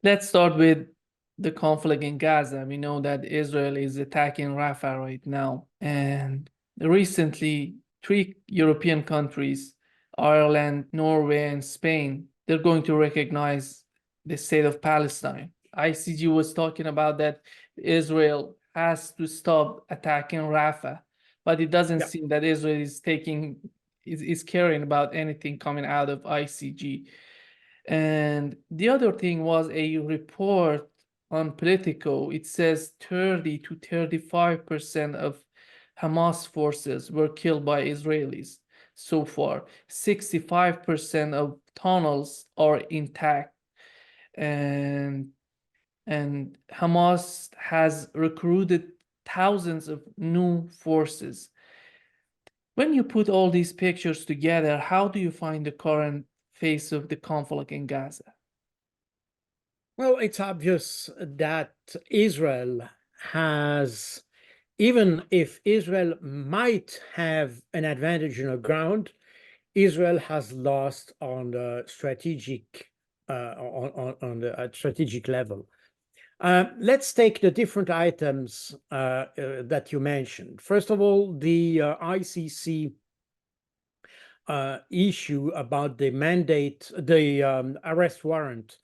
Let's start with the conflict in Gaza. We know that Israel is attacking Rafah right now. And recently, three European countries, Ireland, Norway, and Spain, they're going to recognize the state of Palestine. ICG was talking about that Israel has to stop attacking Rafah, but it doesn't Yeah. seem that Israel is caring about anything coming out of ICG. And the other thing was a report on Politico. It says 30 to 35% of Hamas forces were killed by Israelis so far. 65% of tunnels are intact. And Hamas has recruited thousands of new forces. When you put all these pictures together, how do you find the current face of the conflict in Gaza? Well, it's obvious that Israel has, even if Israel might have an advantage on the ground, Israel has lost on the strategic on the strategic level. Let's take the different items that you mentioned. First of all, the ICC issue about the mandate, the arrest warrant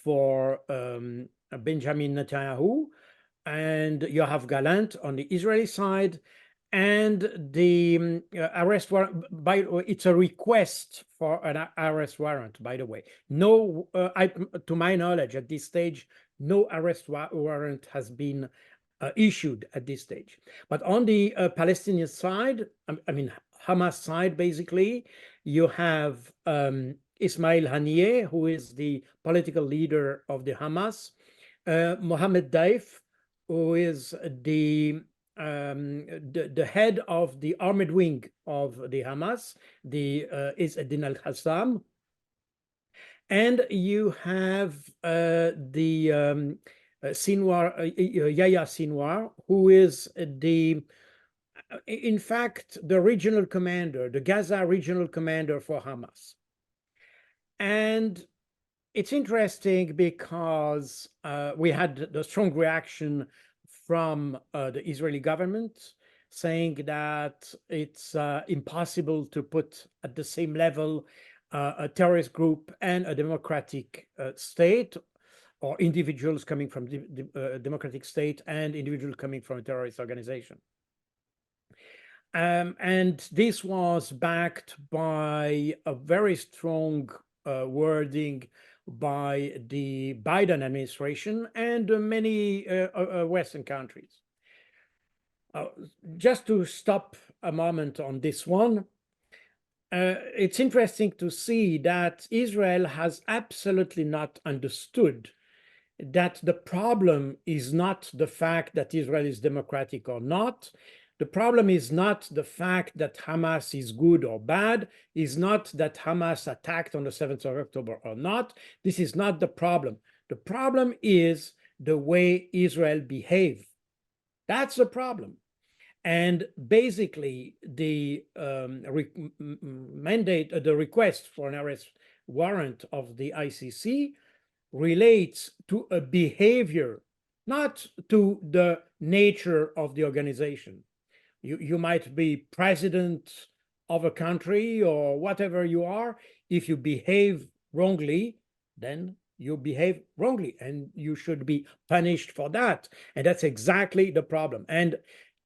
for Benjamin Netanyahu and Yoav Gallant on the Israeli side, and the arrest warrant. It's a request for an arrest warrant, by the way. No, to my knowledge, at this stage, no arrest warrant has been issued at this stage. But on the Palestinian side, I mean, Hamas side, basically, you have Ismail Haniyeh, who is the political leader of the Hamas, Mohammed Daif, who is the head of the armored wing of the Hamas, the Izz ad-Din al-Qassam, and you have the Sinwar, Yahya Sinwar, who is in fact, the regional commander, the Gaza regional commander for Hamas. And it's interesting because we had the strong reaction from the Israeli government saying that it's impossible to put at the same level a terrorist group and a democratic state, or individuals coming from the democratic state and individuals coming from a terrorist organization. And this was backed by a very strong wording by the Biden administration and many Western countries. Just to stop a moment on this one, it's interesting to see that Israel has absolutely not understood that the problem is not the fact that Israel is democratic or not. The problem is not the fact that Hamas is good or bad, is not that Hamas attacked on the 7th of October or not. This is not the problem. The problem is the way Israel behaved. That's the problem. And basically, the mandate, the request for an arrest warrant of the ICC relates to a behavior, not to the nature of the organization. You might be president of a country or whatever you are. If you behave wrongly, then you behave wrongly and you should be punished for that. And that's exactly the problem. And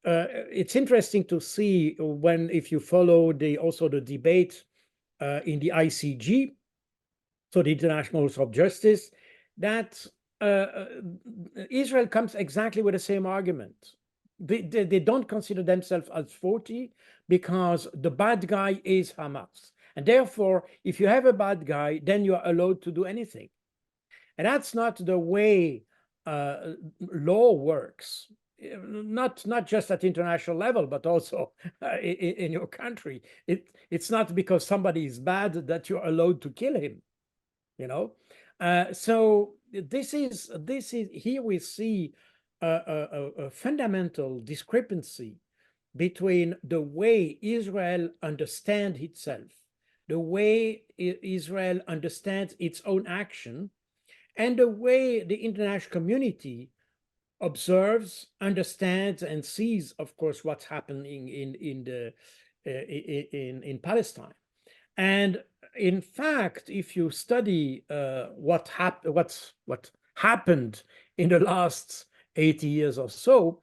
it's interesting to see if you follow also the debate in the ICG, so the International Court of Justice, that Israel comes exactly with the same argument. They don't consider themselves as faulty because the bad guy is Hamas. And therefore, if you have a bad guy, then you are allowed to do anything. And that's not the way law works. Not just at international level, but also in your country. It's not because somebody is bad that you're allowed to kill him. So this is here we see a fundamental discrepancy between the way Israel understands itself, the way Israel understands its own action, and the way the international community observes, understands, and sees, of course, what's happening in Palestine. And in fact, if you study what happened in the last 80 years or so,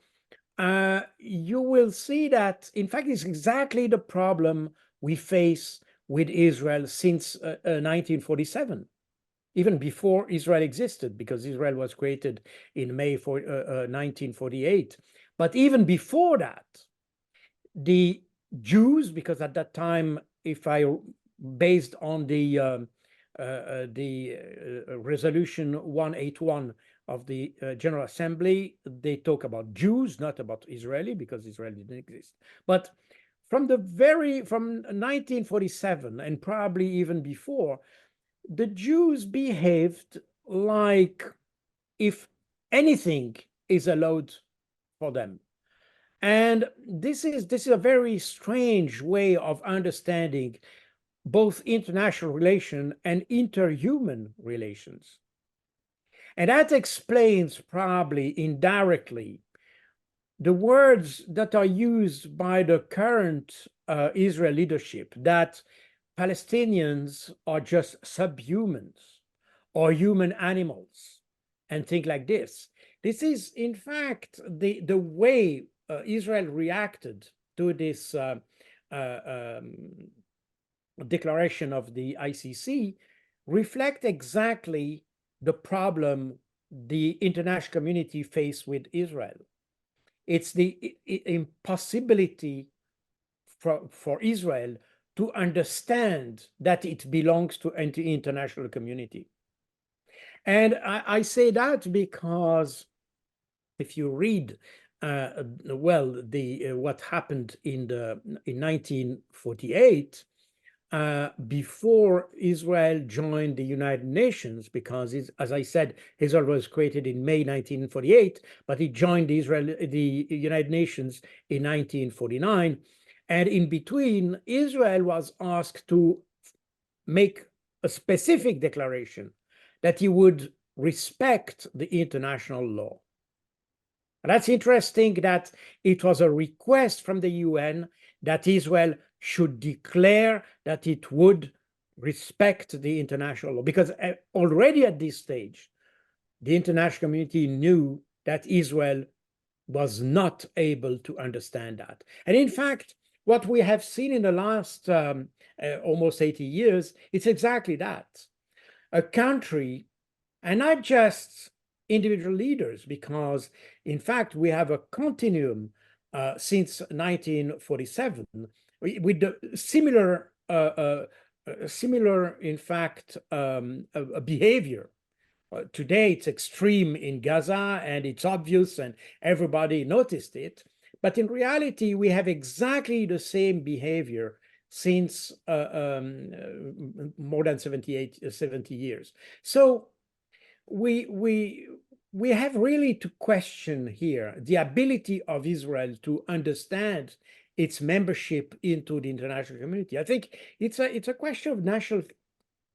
you will see that, in fact, it's exactly the problem we face with Israel since 1947, even before Israel existed, because Israel was created in May 1948. But even before that, the Jews, because at that time, if I based on the resolution 181 of the General Assembly, they talk about Jews, not about Israeli, because Israel didn't exist. But from 1947 and probably even before, the Jews behaved like if anything is allowed for them. And this is a very strange way of understanding both international relation and interhuman relations. And that explains probably indirectly the words that are used by the current Israel leadership, that Palestinians are just subhumans or human animals and things like this. This is, in fact, the way Israel reacted to this declaration of the ICC reflect exactly the problem the international community faced with Israel. It's the impossibility for Israel to understand that it belongs to the international community. And I say that because if you read what happened in 1948, before Israel joined the United Nations, because as I said, Israel was created in May 1948, but it joined the United Nations in 1949. And in between, Israel was asked to make a specific declaration that he would respect the international law. And that's interesting that it was a request from the UN that Israel should declare that it would respect the international law, because already at this stage, the international community knew that Israel was not able to understand that. And in fact, what we have seen in the last almost 80 years, it's exactly that. A country, and not just individual leaders, because in fact, we have a continuum since 1947 with the similar, in fact, behavior. Today, it's extreme in Gaza, and it's obvious, and everybody noticed it. But in reality, we have exactly the same behavior since more than 70 years. So we have really to question here the ability of Israel to understand its membership into the international community. I think it's a question of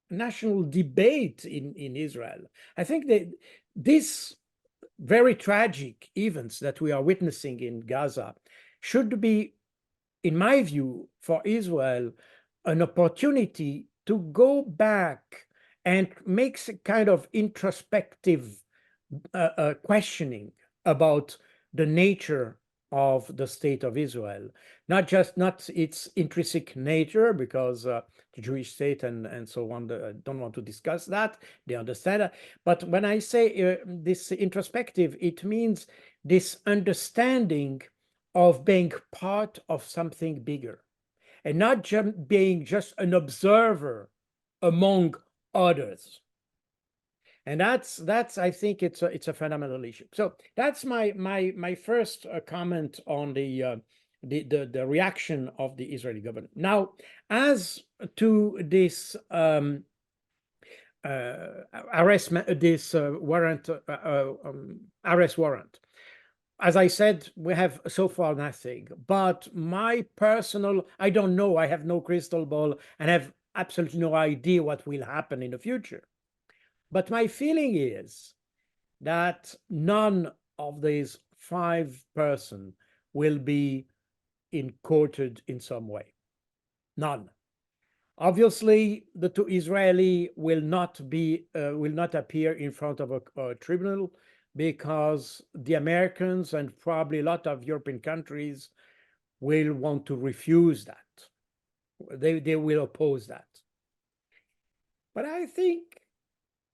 national debate in Israel. I think that this very tragic events that we are witnessing in Gaza should be, in my view, for Israel, an opportunity to go back and make a kind of introspective questioning about the nature of the state of Israel, not its intrinsic nature, because the Jewish state and so on don't want to discuss that. They understand that. But when I say this introspective, it means this understanding of being part of something bigger, and not being just an observer among others. And that's I think it's a fundamental issue. So that's my first comment on the reaction of the Israeli government. Now, as to this arrest warrant, as I said, we have so far nothing. But my personal, I don't know. I have no crystal ball and have absolutely no idea what will happen in the future. But my feeling is that none of these 5 persons will be courted in some way. None. Obviously, the 2 Israeli will not appear in front of a tribunal, because the Americans and probably a lot of European countries will want to refuse that. They will oppose that. But I think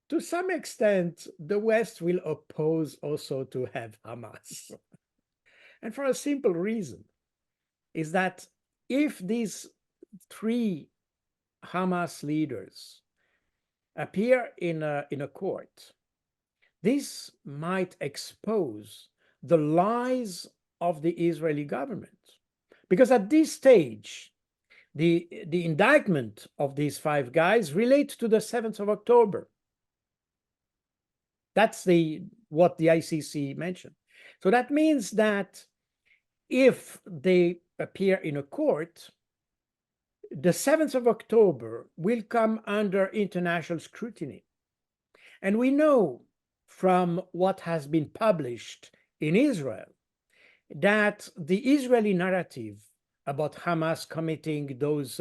to some extent, the West will oppose also to have Hamas. And for a simple reason, is that if these 3 Hamas leaders appear in a court, this might expose the lies of the Israeli government. Because at this stage, the indictment of these 5 guys relates to the 7th of October. That's what the ICC mentioned. So that means that if they appear in a court, the 7th of October will come under international scrutiny. And we know from what has been published in Israel that the Israeli narrative about Hamas committing those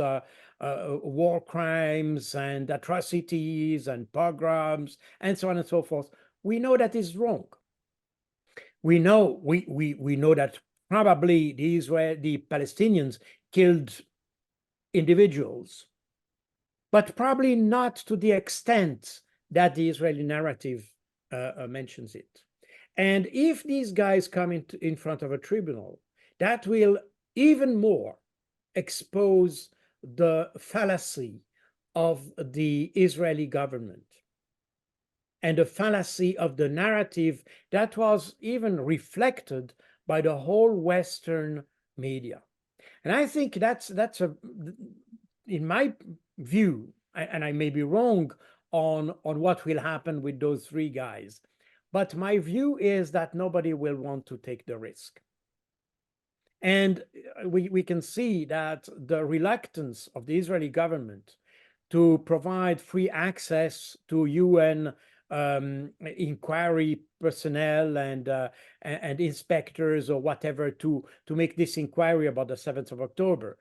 war crimes and atrocities and pogroms and so on and so forth, we know that is wrong. We know that probably the Palestinians killed individuals, but probably not to the extent that the Israeli narrative mentions it. And if these guys come in front of a tribunal, that will even more expose the fallacy of the Israeli government and the fallacy of the narrative that was even reflected by the whole Western media. And I think that's in my view, and I may be wrong on what will happen with those 3 guys, but my view is that nobody will want to take the risk. And we can see that the reluctance of the Israeli government to provide free access to UN inquiry personnel and inspectors or whatever to make this inquiry about the 7th of October.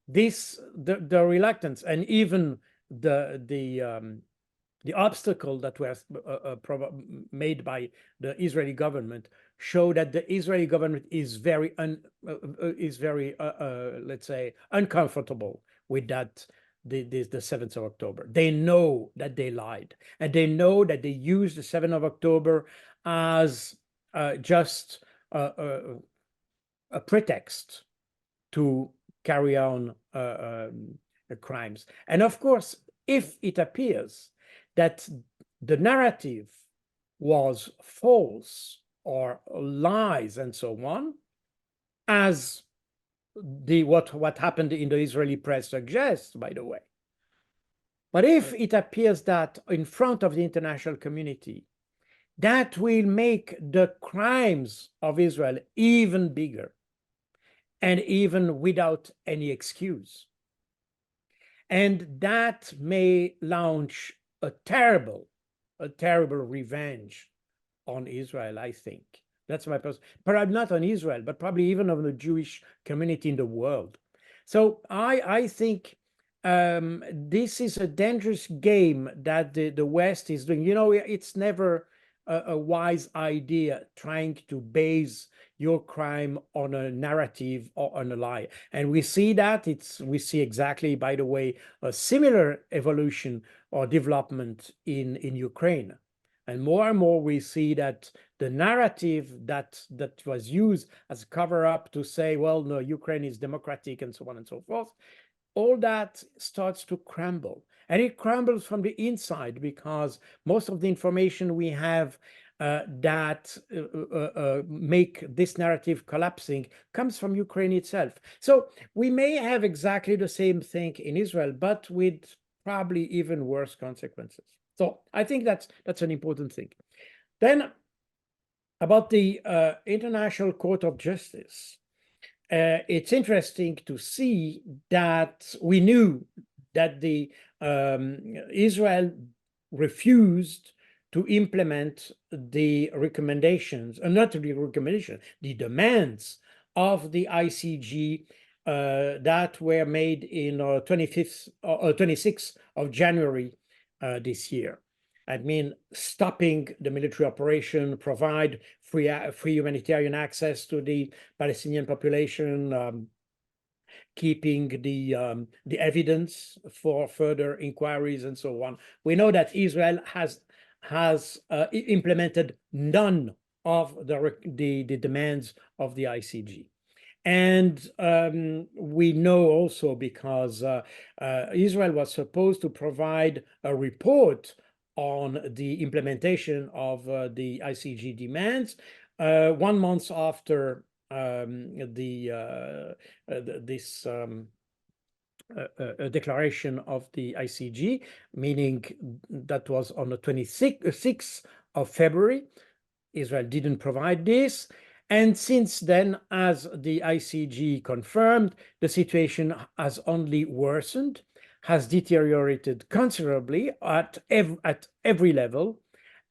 The reluctance and even the obstacle that was made by the Israeli government show that the Israeli government is very let's say uncomfortable with that. The 7th of October. They know that they lied, and they know that they used the 7th of October as just a pretext to carry on crimes. And of course, if it appears that the narrative was false or lies and so on, as what happened in the Israeli press suggests, by the way. But if it appears that in front of the international community, that will make the crimes of Israel even bigger and even without any excuse. And that may launch a terrible revenge on Israel, I think. That's my person. Perhaps not on Israel, but probably even on the Jewish community in the world. So I think this is a dangerous game that the West is doing. It's never a wise idea trying to base your crime on a narrative or on a lie. And we see that we see exactly, by the way, a similar evolution or development in Ukraine. And more we see that the narrative that was used as a cover-up to say, well, no, Ukraine is democratic and so on and so forth, all that starts to crumble. And it crumbles from the inside, because most of the information we have that make this narrative collapsing comes from Ukraine itself. So we may have exactly the same thing in Israel, but with probably even worse consequences. So I think that's an important thing. Then about the International Court of Justice, it's interesting to see that we knew that Israel refused to implement the recommendations, not the recommendation, the demands of the ICG that were made in 25th or 26th of January this year. I mean, stopping the military operation, provide free humanitarian access to the Palestinian population, keeping the evidence for further inquiries and so on. We know that Israel has implemented none of the demands of the ICG. And we know also because Israel was supposed to provide a report on the implementation of the ICG demands 1 month after this declaration of the ICG, meaning that was on the 26th of February. Israel didn't provide this. And since then, as the ICG confirmed, the situation has only worsened, has deteriorated considerably at every level,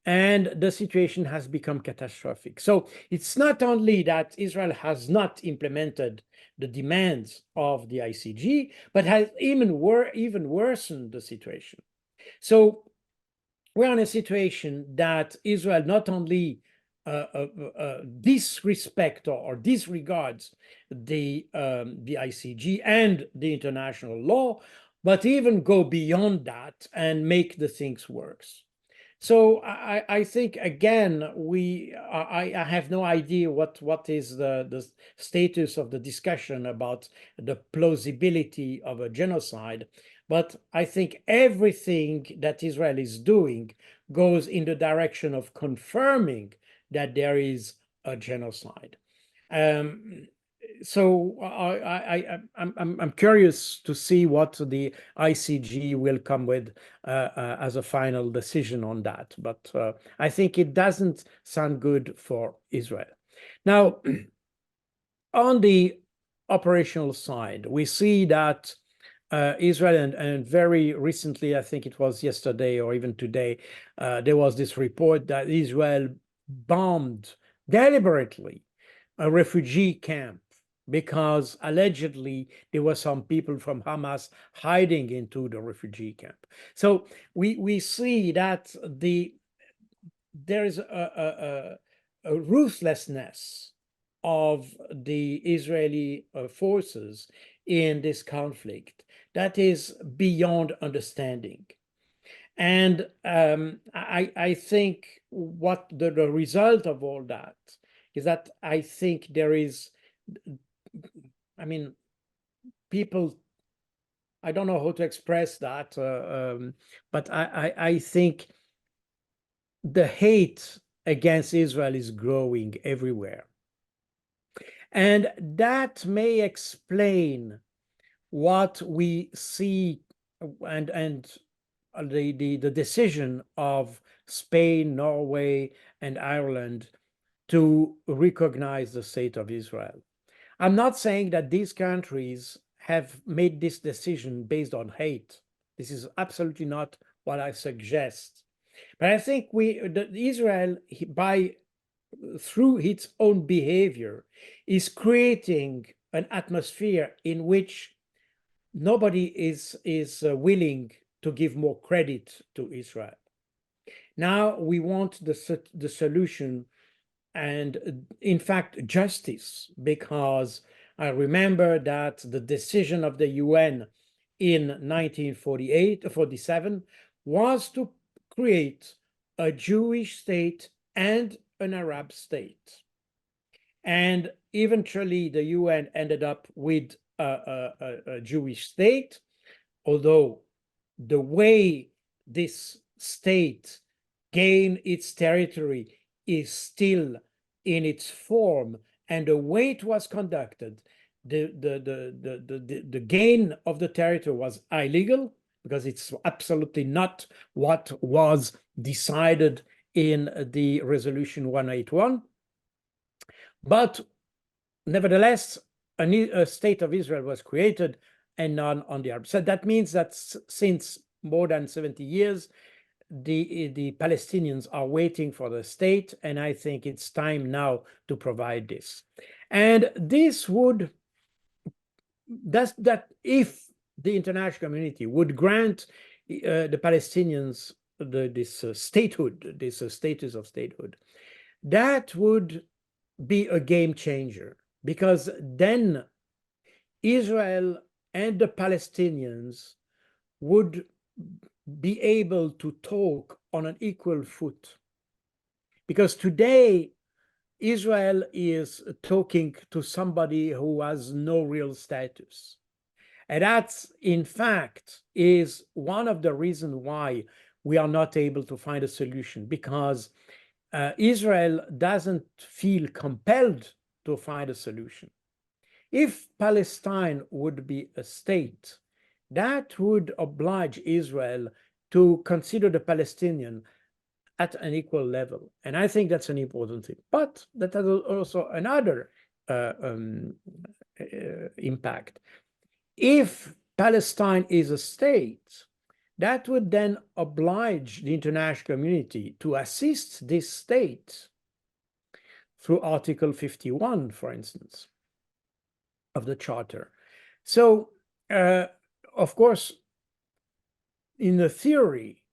and the situation has become catastrophic. So it's not only that Israel has not implemented the demands of the ICG, but has even worsened the situation. So we're in a situation that Israel not only disrespect or disregards the ICG and the international law, but even go beyond that and make the things worse. So I think, again, I have no idea what is the status of the discussion about the plausibility of a genocide, but I think everything that Israel is doing goes in the direction of confirming that there is a genocide. So I'm curious to see what the ICG will come with as a final decision on that. But I think it doesn't sound good for Israel. Now, on the operational side, we see that Israel, and very recently, I think it was yesterday or even today, there was this report that Israel bombed deliberately a refugee camp because allegedly there were some people from Hamas hiding into the refugee camp. So we see that there is a ruthlessness of the Israeli forces in this conflict that is beyond understanding. And I think what the result of all that is that I think there is, I mean, people, I don't know how to express that, but I think the hate against Israel is growing everywhere. And that may explain what we see and the decision of Spain, Norway, and Ireland to recognize the state of Israel. I'm not saying that these countries have made this decision based on hate. This is absolutely not what I suggest. But I think Israel, through its own behavior, is creating an atmosphere in which nobody is willing to give more credit to Israel. Now we want the solution and, in fact, justice, because I remember that the decision of the UN in 1947 was to create a Jewish state and an Arab state. And eventually the UN ended up with a Jewish state, although the way this state gained its territory is still in its form, and the way it was conducted, the gain of the territory was illegal, because it's absolutely not what was decided in the resolution 181. But nevertheless, a state of Israel was created and none on the Arab. So that means that since more than 70 years, the Palestinians are waiting for the state, and I think it's time now to provide this. And this would, that if the international community would grant the Palestinians this statehood, this status of statehood, that would be a game changer, because then Israel and the Palestinians would be able to talk on an equal foot. Because today, Israel is talking to somebody who has no real status. And that's, in fact, is one of the reasons why we are not able to find a solution, because Israel doesn't feel compelled to find a solution. If Palestine would be a state, that would oblige Israel to consider the Palestinian at an equal level. And I think that's an important thing. But that has also another impact. If Palestine is a state, that would then oblige the international community to assist this state through Article 51, for instance, of the Charter. So, of course, in the theory,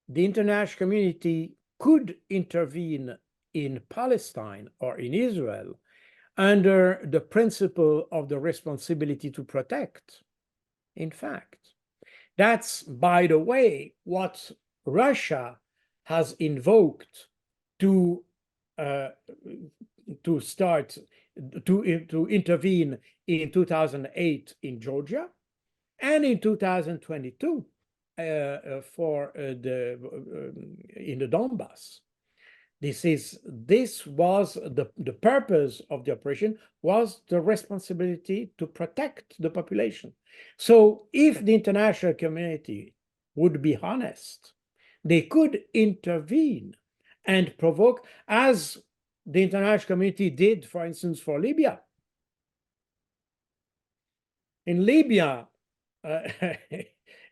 the international community could intervene in Palestine or in Israel under the principle of the responsibility to protect. In fact, that's, by the way, what Russia has invoked to intervene in 2008 in Georgia, and in 2022 in the Donbass. This was the purpose of the operation, was the responsibility to protect the population. So if the international community would be honest, they could intervene and provoke, as the international community did, for instance, for Libya. In Libya,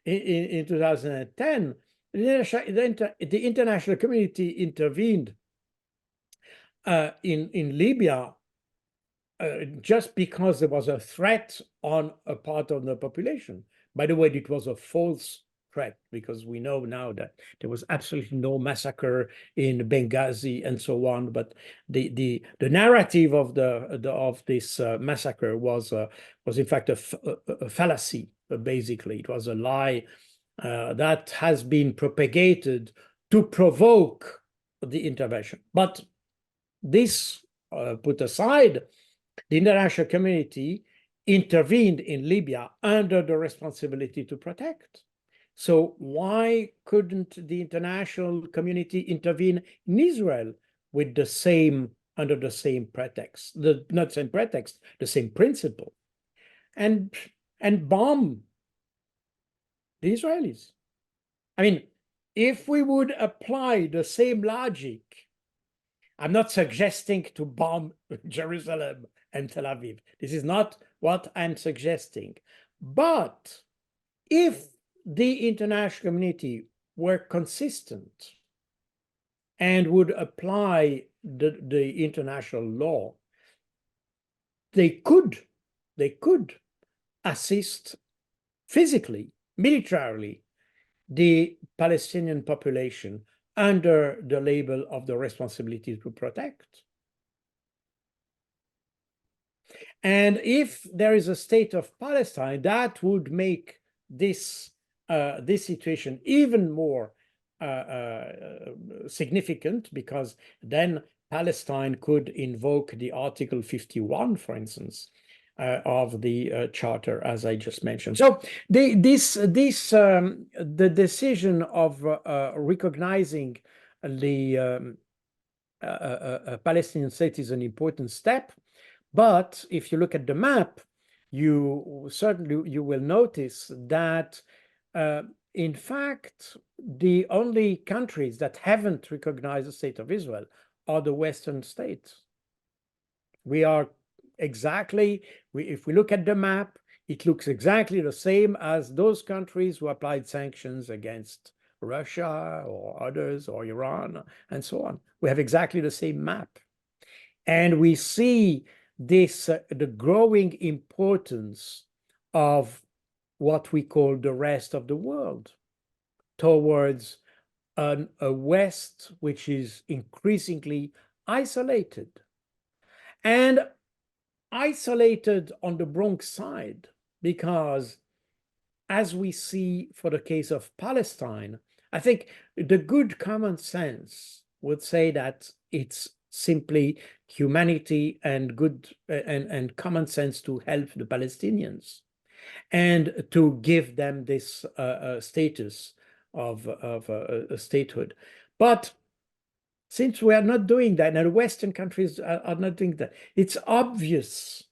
in 2010, the international community intervened in Libya just because there was a threat on a part of the population. By the way, it was a false threat, because we know now that there was absolutely no massacre in Benghazi and so on. But the narrative of this massacre was in fact a fallacy. Basically, it was a lie that has been propagated to provoke the intervention. But this put aside, the international community intervened in Libya under the responsibility to protect. So why couldn't the international community intervene in Israel with under the same pretext, not same pretext, the same principle, and bomb the Israelis? I mean, if we would apply the same logic, I'm not suggesting to bomb Jerusalem and Tel Aviv. This is not what I'm suggesting. But if the international community were consistent and would apply the international law, they could assist physically, militarily, the Palestinian population under the label of the responsibility to protect. And if there is a state of Palestine, that would make this situation even more significant, because then Palestine could invoke the Article 51, for instance, of the Charter, as I just mentioned. So the decision of recognizing the Palestinian state is an important step. But if you look at the map, you will notice that in fact, the only countries that haven't recognized the state of Israel are the Western states. We are exactly, if we look at the map, it looks exactly the same as those countries who applied sanctions against Russia or others or Iran and so on. We have exactly the same map. And we see this, the growing importance of what we call the rest of the world towards a West which is increasingly isolated. And isolated on the wrong side, because as we see for the case of Palestine, I think the good common sense would say that it's simply humanity and good and common sense to help the Palestinians and to give them this status of a statehood. But since we are not doing that, and the Western countries are not doing that, it's obvious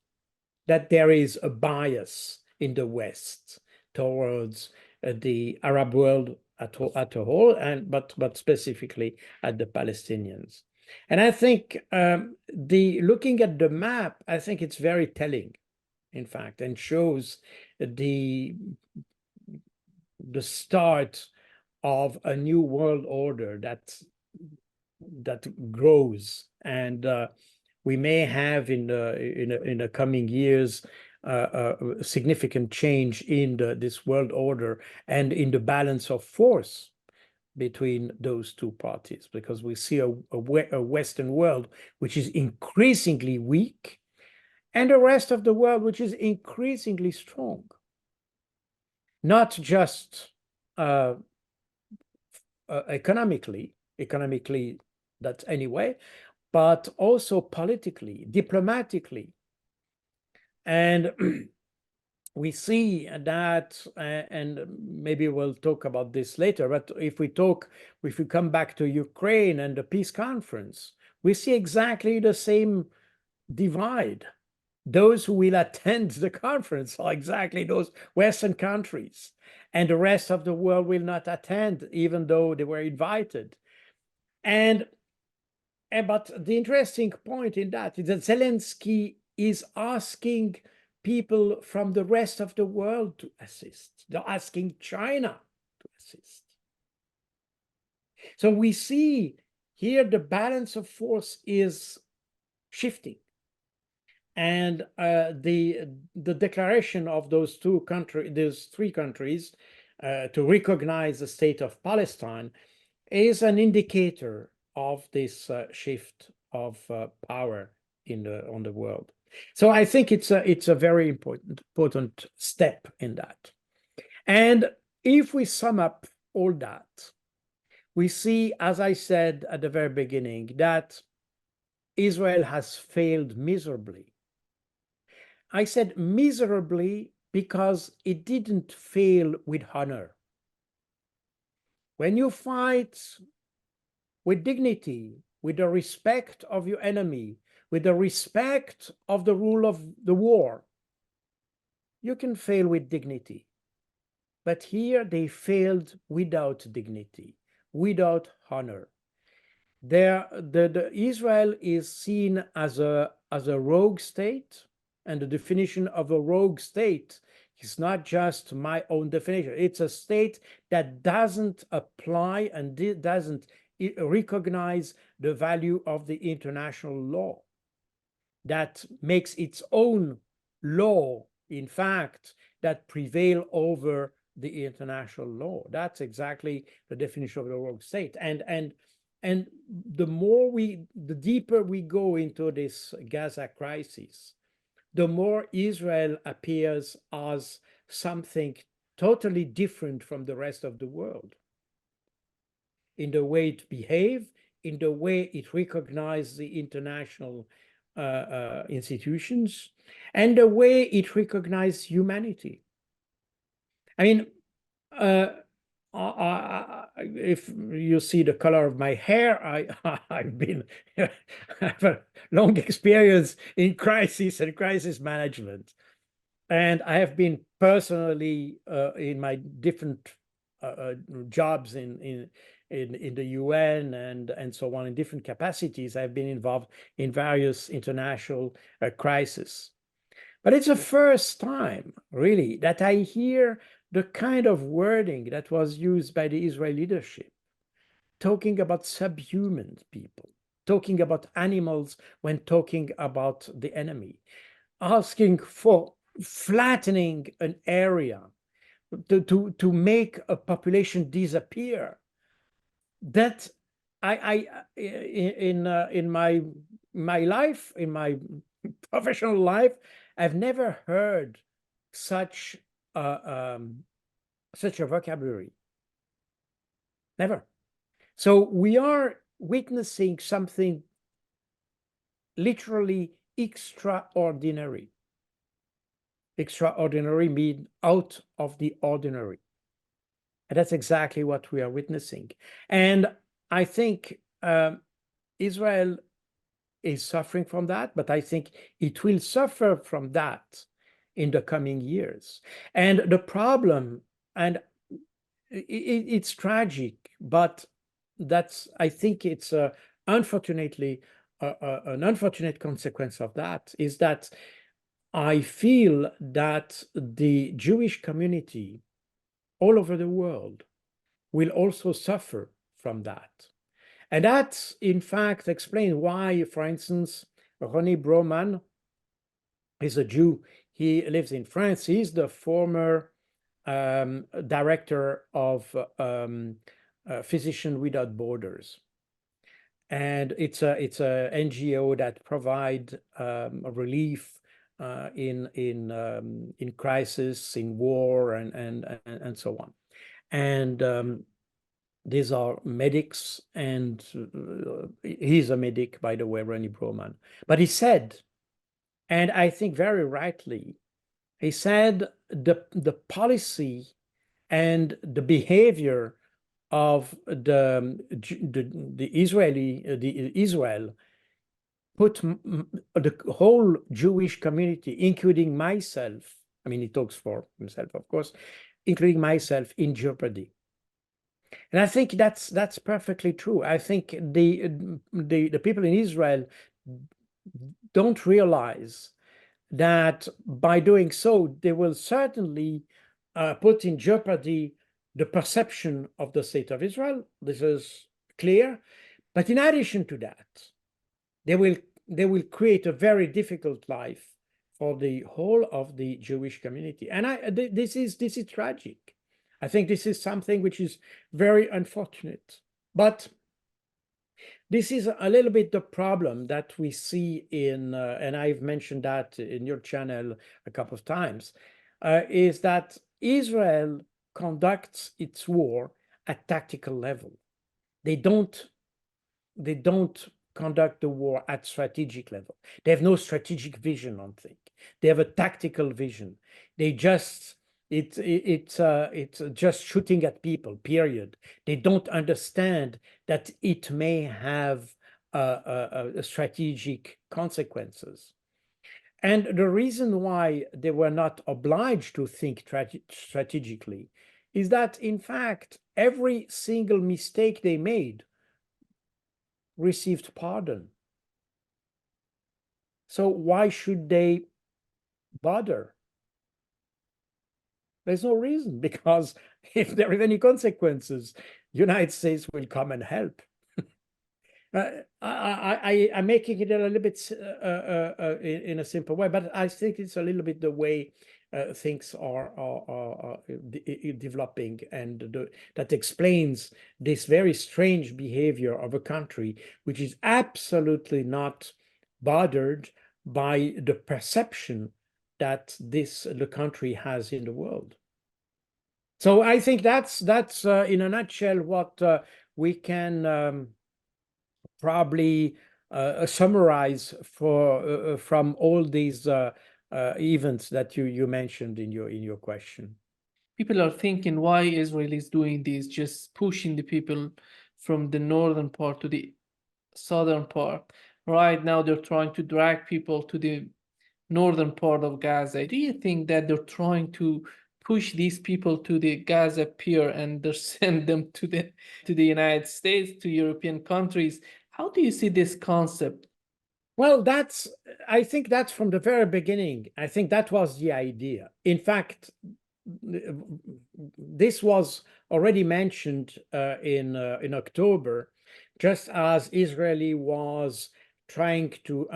that there is a bias in the West towards the Arab world at a whole, and but specifically at the Palestinians. And I think looking at the map, I think it's very telling, in fact, and shows the start of a new world order that grows, and we may have in the coming years a significant change in this world order and in the balance of force between those two parties, because we see a Western world which is increasingly weak and the rest of the world which is increasingly strong, not just economically, that's anyway, but also politically, diplomatically. And we see that, and maybe we'll talk about this later, but if we come back to Ukraine and the peace conference, we see exactly the same divide. Those who will attend the conference are exactly those Western countries, and the rest of the world will not attend, even though they were invited. But the interesting point in that is that Zelensky is asking people from the rest of the world to assist. They're asking China to assist. So we see here the balance of force is shifting. And the declaration of those three countries to recognize the state of Palestine is an indicator of this shift of power on the world. So I think it's a very important step in that. And if we sum up all that, we see, as I said at the very beginning, that Israel has failed miserably. I said miserably because it didn't fail with honor. When you fight with dignity, with the respect of your enemy, with the respect of the rule of the war, you can fail with dignity. But here they failed without dignity, without honor. Israel is seen as a rogue state, and the definition of a rogue state is not just my own definition. It's a state that doesn't apply and doesn't recognize the value of the international law, that makes its own law, in fact, that prevail over the international law. That's exactly the definition of the rogue state. And the deeper we go into this Gaza crisis, the more Israel appears as something totally different from the rest of the world, in the way it behaves, in the way it recognizes the international institutions, and the way it recognizes humanity. I mean, if you see the color of my hair, I have a long experience in crisis and crisis management, and I have been personally in my different jobs in the UN and so on, in different capacities. I've been involved in various international crises. But it's the first time, really, that I hear the kind of wording that was used by the Israeli leadership, talking about subhuman people, talking about animals when talking about the enemy, asking for flattening an area to make a population disappear. That in my life, in my professional life, I've never heard such such a vocabulary. Never. So we are witnessing something literally extraordinary. Extraordinary means out of the ordinary. And that's exactly what we are witnessing. And I think Israel is suffering from that, but I think it will suffer from that in the coming years. And the problem, and it's tragic, but that's, I think it's unfortunately an unfortunate consequence of that, is that I feel that the Jewish community all over the world will also suffer from that. And that, in fact, explains why, for instance, Ronnie Broman is a Jew. He lives in France. He's the former director of Physicians Without Borders. And it's a NGO that provide relief in crisis, in war, and so on. And these are medics, and he's a medic, by the way, Ronnie Broman. But he said, and I think very rightly, he said the policy and the behavior of the Israel put the whole Jewish community, including myself, I mean, he talks for himself, of course, including myself, in jeopardy. And I think that's perfectly true. I think the people in Israel don't realize that by doing so, they will certainly put in jeopardy the perception of the state of Israel. This is clear. But in addition to that, they will create a very difficult life for the whole of the Jewish community. And this is tragic. I think this is something which is very unfortunate. But this is a little bit the problem that we see in, and I've mentioned that in your channel a couple of times, is that Israel conducts its war at tactical level. They don't conduct the war at strategic level. They have no strategic vision on things. They have a tactical vision. They just it's just shooting at people, period. They don't understand that it may have strategic consequences. And the reason why they were not obliged to think strategically is that, in fact, every single mistake they made received pardon. So why should they bother? There's no reason, because if there are any consequences, the United States will come and help. I'm making it a little bit in a simple way, but I think it's a little bit the way things are developing, and that explains this very strange behavior of a country which is absolutely not bothered by the perception that the country has in the world. So I think that's in a nutshell what we can probably summarize from all these events that you mentioned in your question. People are thinking why Israel is doing this, just pushing the people from the northern part to the southern part. Right now, they're trying to drag people to the northern part of Gaza. Do you think that they're trying to push these people to the Gaza pier and they send them to the United States, to European countries? How do you see this concept? Well, I think that's from the very beginning. I think that was the idea. In fact, this was already mentioned in October, just as Israeli was trying to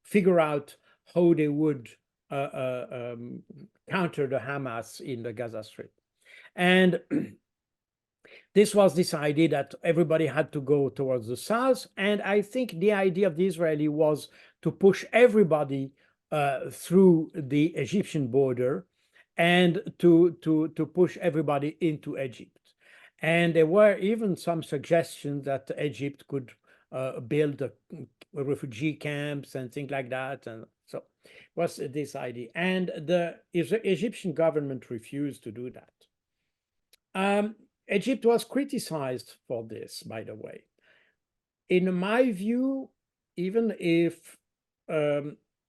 figure out how they would counter the Hamas in the Gaza Strip. And this was this idea that everybody had to go towards the south. And I think the idea of the Israeli was to push everybody through the Egyptian border and to push everybody into Egypt. And there were even some suggestions that Egypt could build refugee camps and things like that. And so was this idea. And the Egyptian government refused to do that. Egypt was criticized for this, by the way. In my view, even if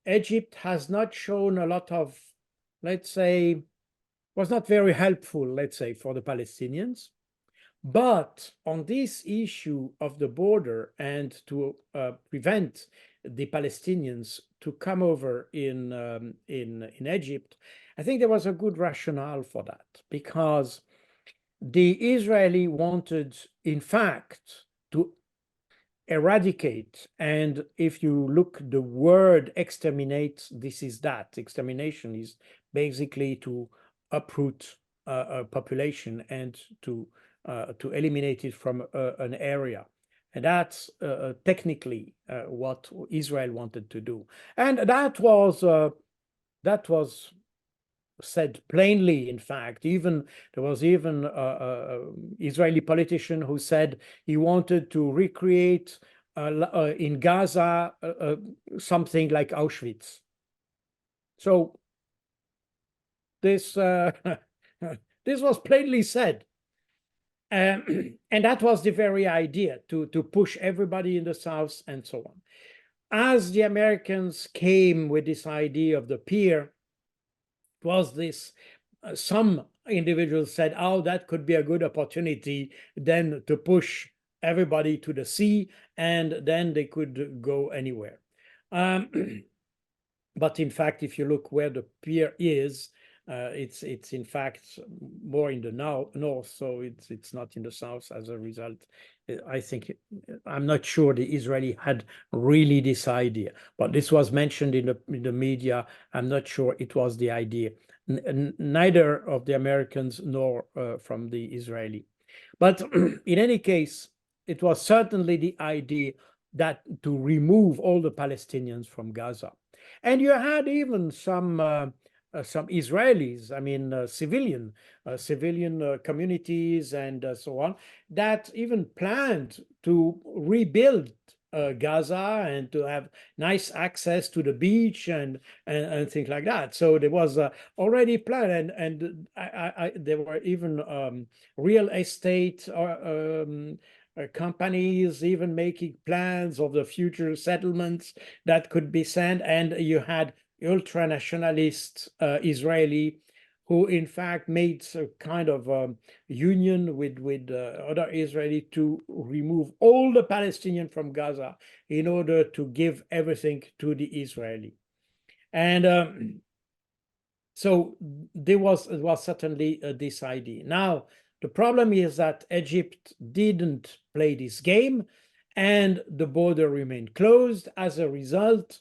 Egypt has not shown a lot of, let's say, was not very helpful, let's say, for the Palestinians, but on this issue of the border and to prevent the Palestinians to come over in Egypt, I think there was a good rationale for that, because the Israeli wanted, in fact, to eradicate, and if you look the word exterminate, this is that. Extermination is basically to uproot a population and to eliminate it from an area. And that's technically what Israel wanted to do. And that was said plainly. In fact, even there was even a Israeli politician who said he wanted to recreate in Gaza something like Auschwitz. So this this was plainly said, and that was the very idea, to push everybody in the south and so on. As the Americans came with this idea of the pier, was this some individuals said, oh, that could be a good opportunity then to push everybody to the sea, and then they could go anywhere. But in fact, if you look where the pier is, it's in fact more in the north, so it's not in the south. As a result, I think I'm not sure the Israeli had really this idea, but this was mentioned in the media. I'm not sure it was the idea, neither of the Americans nor from the Israeli. But in any case, it was certainly the idea that to remove all the Palestinians from Gaza. And you had even some Israelis, I mean, civilian communities and so on, that even planned to rebuild Gaza and to have nice access to the beach and things like that. So there was already planned, and there were even real estate companies even making plans of the future settlements that could be sent. And you had ultra-nationalist Israeli who in fact made a kind of union with other Israeli to remove all the Palestinians from Gaza in order to give everything to the Israeli. And so there was certainly this idea. Now, the problem is that Egypt didn't play this game and the border remained closed. As a result,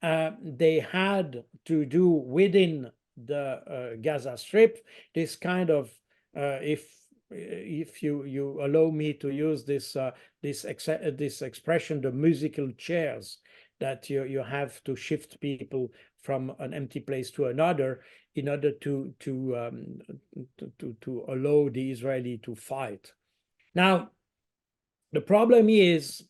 they had to do within the Gaza Strip this kind of, if you allow me to use this expression, the musical chairs, that you have to shift people from an empty place to another in order to allow the Israeli to fight. Now, the problem is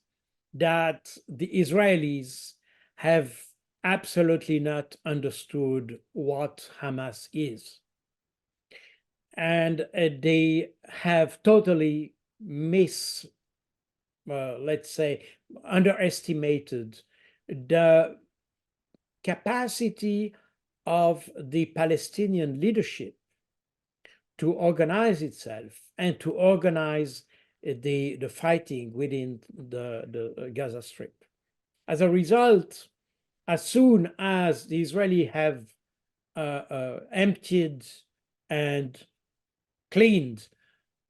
that the Israelis have absolutely not understood what Hamas is. And they have totally let's say, underestimated the capacity of the Palestinian leadership to organize itself and to organize the fighting within the Gaza Strip. As a result, as soon as the Israelis have emptied and cleaned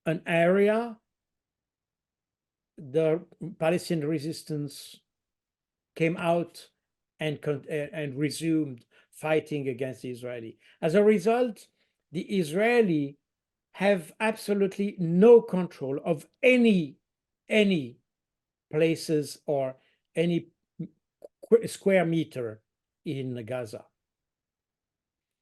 an area, the Palestinian resistance came out and resumed fighting against the Israeli. As a result, the Israeli have absolutely no control of any places or any square meter in Gaza.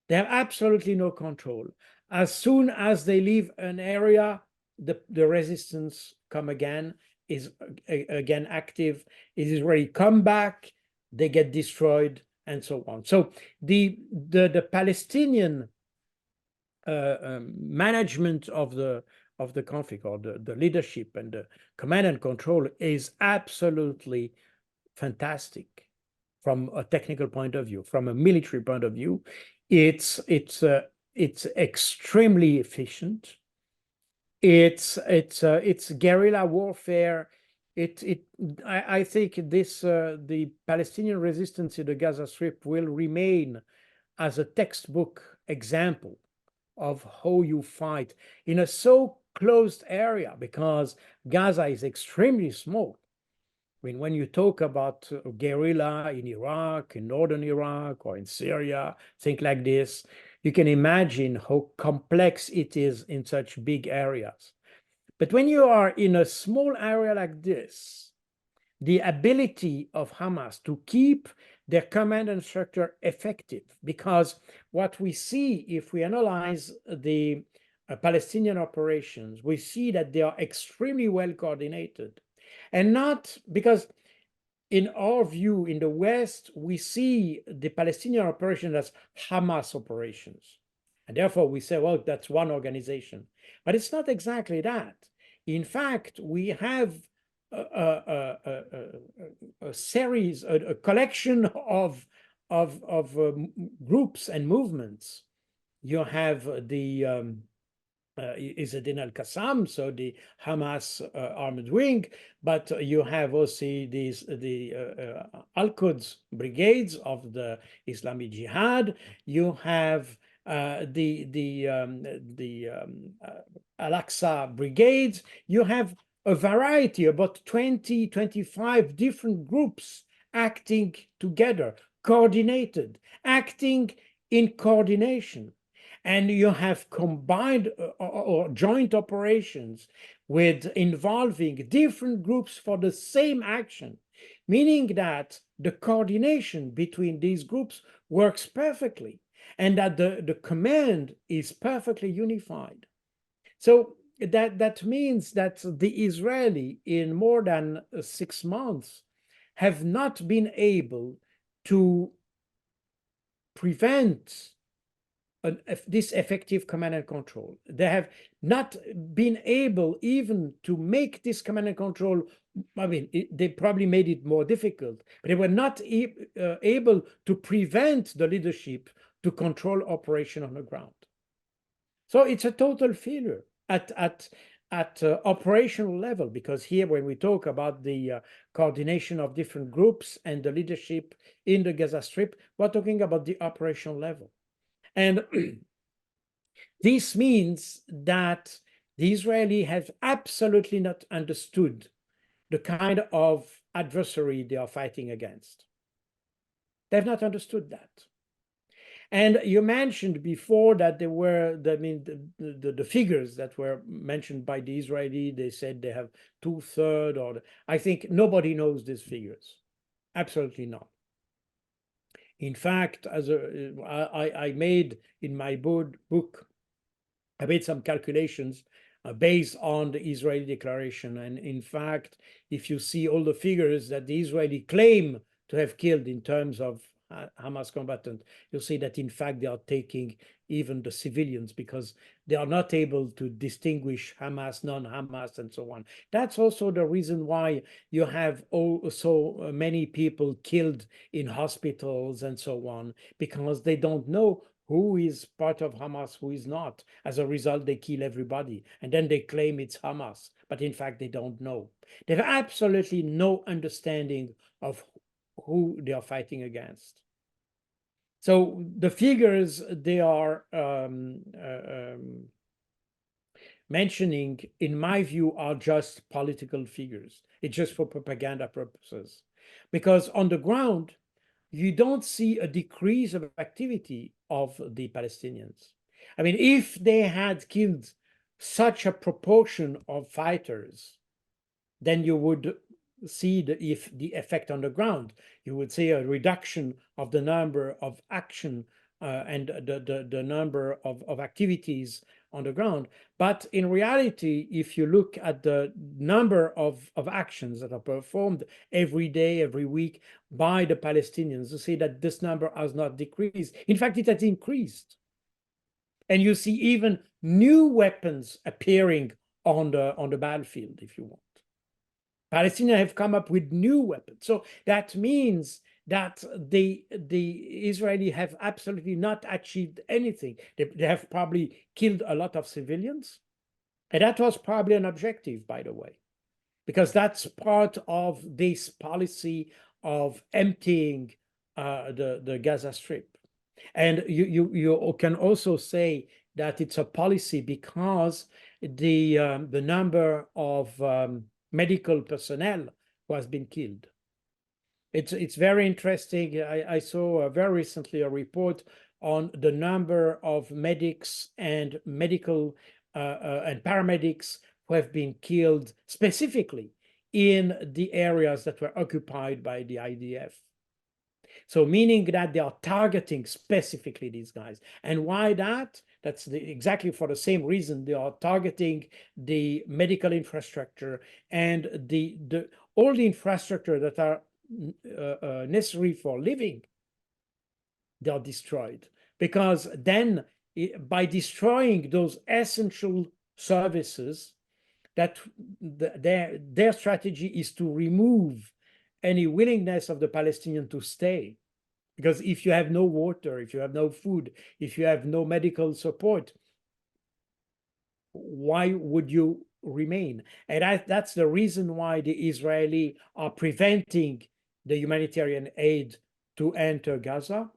They have absolutely no control. As soon as they leave an area, the resistance come again, is again active. It is ready to come back, they get destroyed, and so on. So the Palestinian management of the conflict, or the leadership and the command and control, is absolutely fantastic from a technical point of view. From a military point of view, it's extremely efficient. It's guerrilla warfare. I think this the Palestinian resistance in the Gaza Strip will remain as a textbook example of how you fight in a so closed area, because Gaza is extremely small. I mean, when you talk about guerrilla in Iraq, in northern Iraq, or in Syria, things like this, you can imagine how complex it is in such big areas. But when you are in a small area like this, the ability of Hamas to keep their command and structure effective, because what we see, if we analyze the Palestinian operations, we see that they are extremely well coordinated. And not because, in our view, in the West, we see the Palestinian operation as Hamas operations. And therefore we say, well, that's one organization. But it's not exactly that. In fact, we have a series, a collection of groups and movements. You have the Izzedin al-Qassam, so the Hamas armed wing, but you have also the Al-Quds brigades of the Islamic Jihad. You have the Al-Aqsa brigades. You have a variety, about 20, 25 different groups acting together, coordinated, acting in coordination. And you have combined or joint operations with involving different groups for the same action, meaning that the coordination between these groups works perfectly, and that the command is perfectly unified. So that means that the Israeli, in more than 6 months, have not been able to prevent this effective command and control. They have not been able even to make this command and control. I mean, they probably made it more difficult, but they were not able to prevent the leadership to control operation on the ground. So it's a total failure at operational level, because here, when we talk about the coordination of different groups and the leadership in the Gaza Strip, we're talking about the operational level. And this means that the Israeli have absolutely not understood the kind of adversary they are fighting against. They've not understood that. And you mentioned before that there were, the figures that were mentioned by the Israeli. They said they have 2/3, or I think nobody knows these figures. Absolutely not. In fact, I made in my book, I made some calculations based on the Israeli declaration. And in fact, if you see all the figures that the Israeli claim to have killed in terms of Hamas combatant, you'll see that in fact they are taking even the civilians, because they are not able to distinguish Hamas, non-Hamas, and so on. That's also the reason why you have so many people killed in hospitals and so on, because they don't know who is part of Hamas, who is not. As a result, they kill everybody, and then they claim it's Hamas, but in fact they don't know. They have absolutely no understanding of who they are fighting against. So the figures they are mentioning, in my view, are just political figures. It's just for propaganda purposes. Because on the ground, you don't see a decrease of activity of the Palestinians. I mean, if they had killed such a proportion of fighters, then you would see the effect on the ground. You would see a reduction of the number of action and the number of activities on the ground. But in reality, if you look at the number of actions that are performed every day, every week by the Palestinians, you see that this number has not decreased. In fact, it has increased. And you see even new weapons appearing on the battlefield, if you want. Palestinians have come up with new weapons. So that means that the Israeli have absolutely not achieved anything. They have probably killed a lot of civilians. And that was probably an objective, by the way, because that's part of this policy of emptying the Gaza Strip. And you can also say that it's a policy because the number of medical personnel who has been killed. It's very interesting. I saw very recently a report on the number of medics and medical and paramedics who have been killed specifically in the areas that were occupied by the IDF. So meaning that they are targeting specifically these guys. And why that? That's exactly for the same reason they are targeting the medical infrastructure and all the infrastructure that are necessary for living. They are destroyed, because then by destroying those essential services, that their strategy is to remove any willingness of the Palestinian to stay. Because if you have no water, if you have no food, if you have no medical support, why would you remain? And that's the reason why the Israeli are preventing the humanitarian aid to enter Gaza.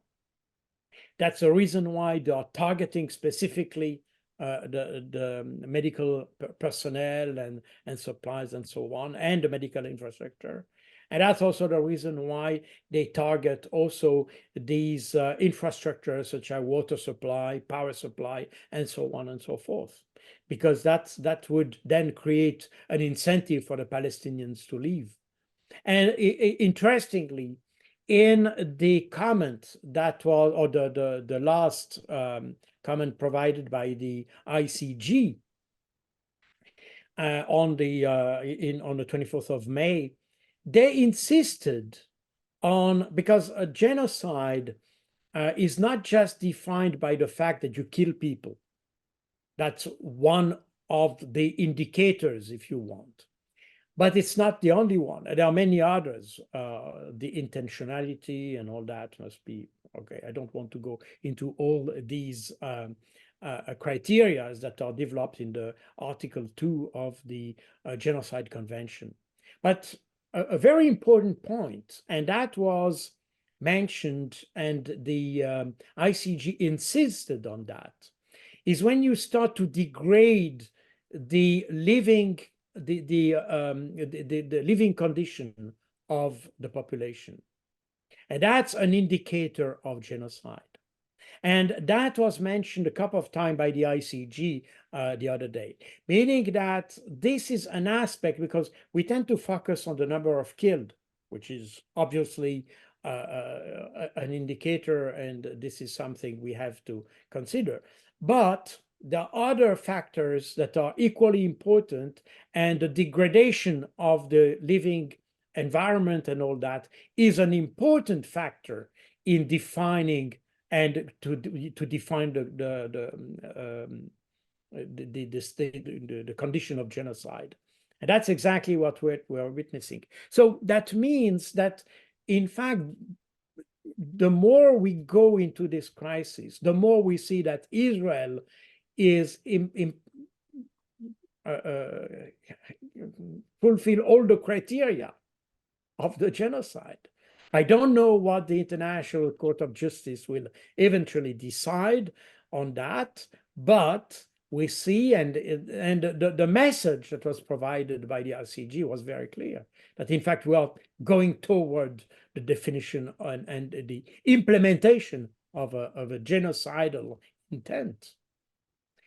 That's the reason why they are targeting specifically the medical personnel and supplies and so on, and the medical infrastructure. And that's also the reason why they target also these infrastructures such as water supply, power supply, and so on and so forth, because that would then create an incentive for the Palestinians to leave. And interestingly, in the comment that was, or the last comment provided by the ICG on the 24th of May, they insisted on, because a genocide is not just defined by the fact that you kill people. That's one of the indicators, if you want. But it's not the only one. There are many others. The intentionality and all that must be, okay, I don't want to go into all these criteria that are developed in the Article 2 of the Genocide Convention. But a very important point, and that was mentioned, and the ICG insisted on that, is when you start to degrade the living the living condition of the population. And that's an indicator of genocide. And that was mentioned a couple of times by the ICG the other day, meaning that this is an aspect, because we tend to focus on the number of killed, which is obviously an indicator, and this is something we have to consider. But there are other factors that are equally important, and the degradation of the living environment and all that is an important factor in defining and to define the condition of genocide. And that's exactly what we're witnessing. So that means that, in fact, the more we go into this crisis, the more we see that Israel is fulfill all the criteria of the genocide. I don't know what the International Court of Justice will eventually decide on that, but we see, and the message that was provided by the ICG was very clear, that in fact we are going toward the definition and the implementation of a genocidal intent.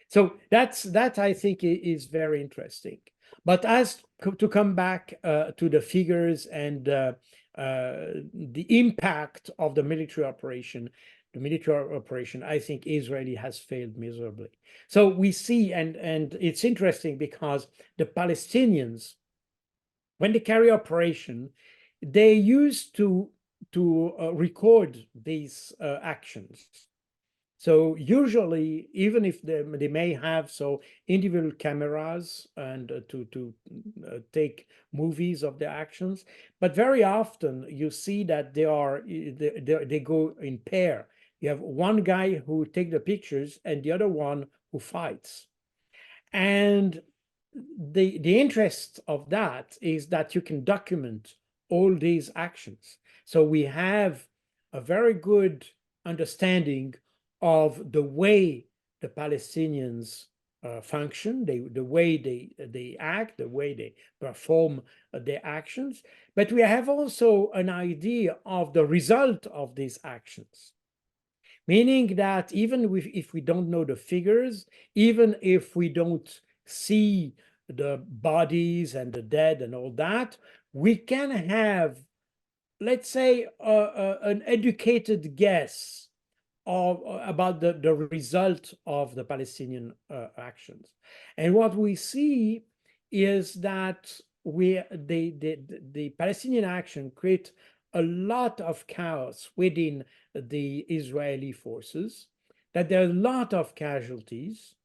So that I think is very interesting. But as to come back to the figures and the impact of the military operation, I think Israeli has failed miserably. So we see, and it's interesting because the Palestinians, when they carry operation, they used to record these actions. So usually, even if they may have individual cameras and to take movies of their actions, but very often you see that they go in pair. You have one guy who take the pictures and the other one who fights. And the interest of that is that you can document all these actions. So we have a very good understanding of the way the Palestinians function, the way they act, the way they perform their actions. But we have also an idea of the result of these actions. Meaning that even if we don't know the figures, even if we don't see the bodies and the dead and all that, we can have, let's say, an educated guess about the result of the Palestinian actions. And what we see is that the Palestinian action create a lot of chaos within the Israeli forces, that there are a lot of casualties,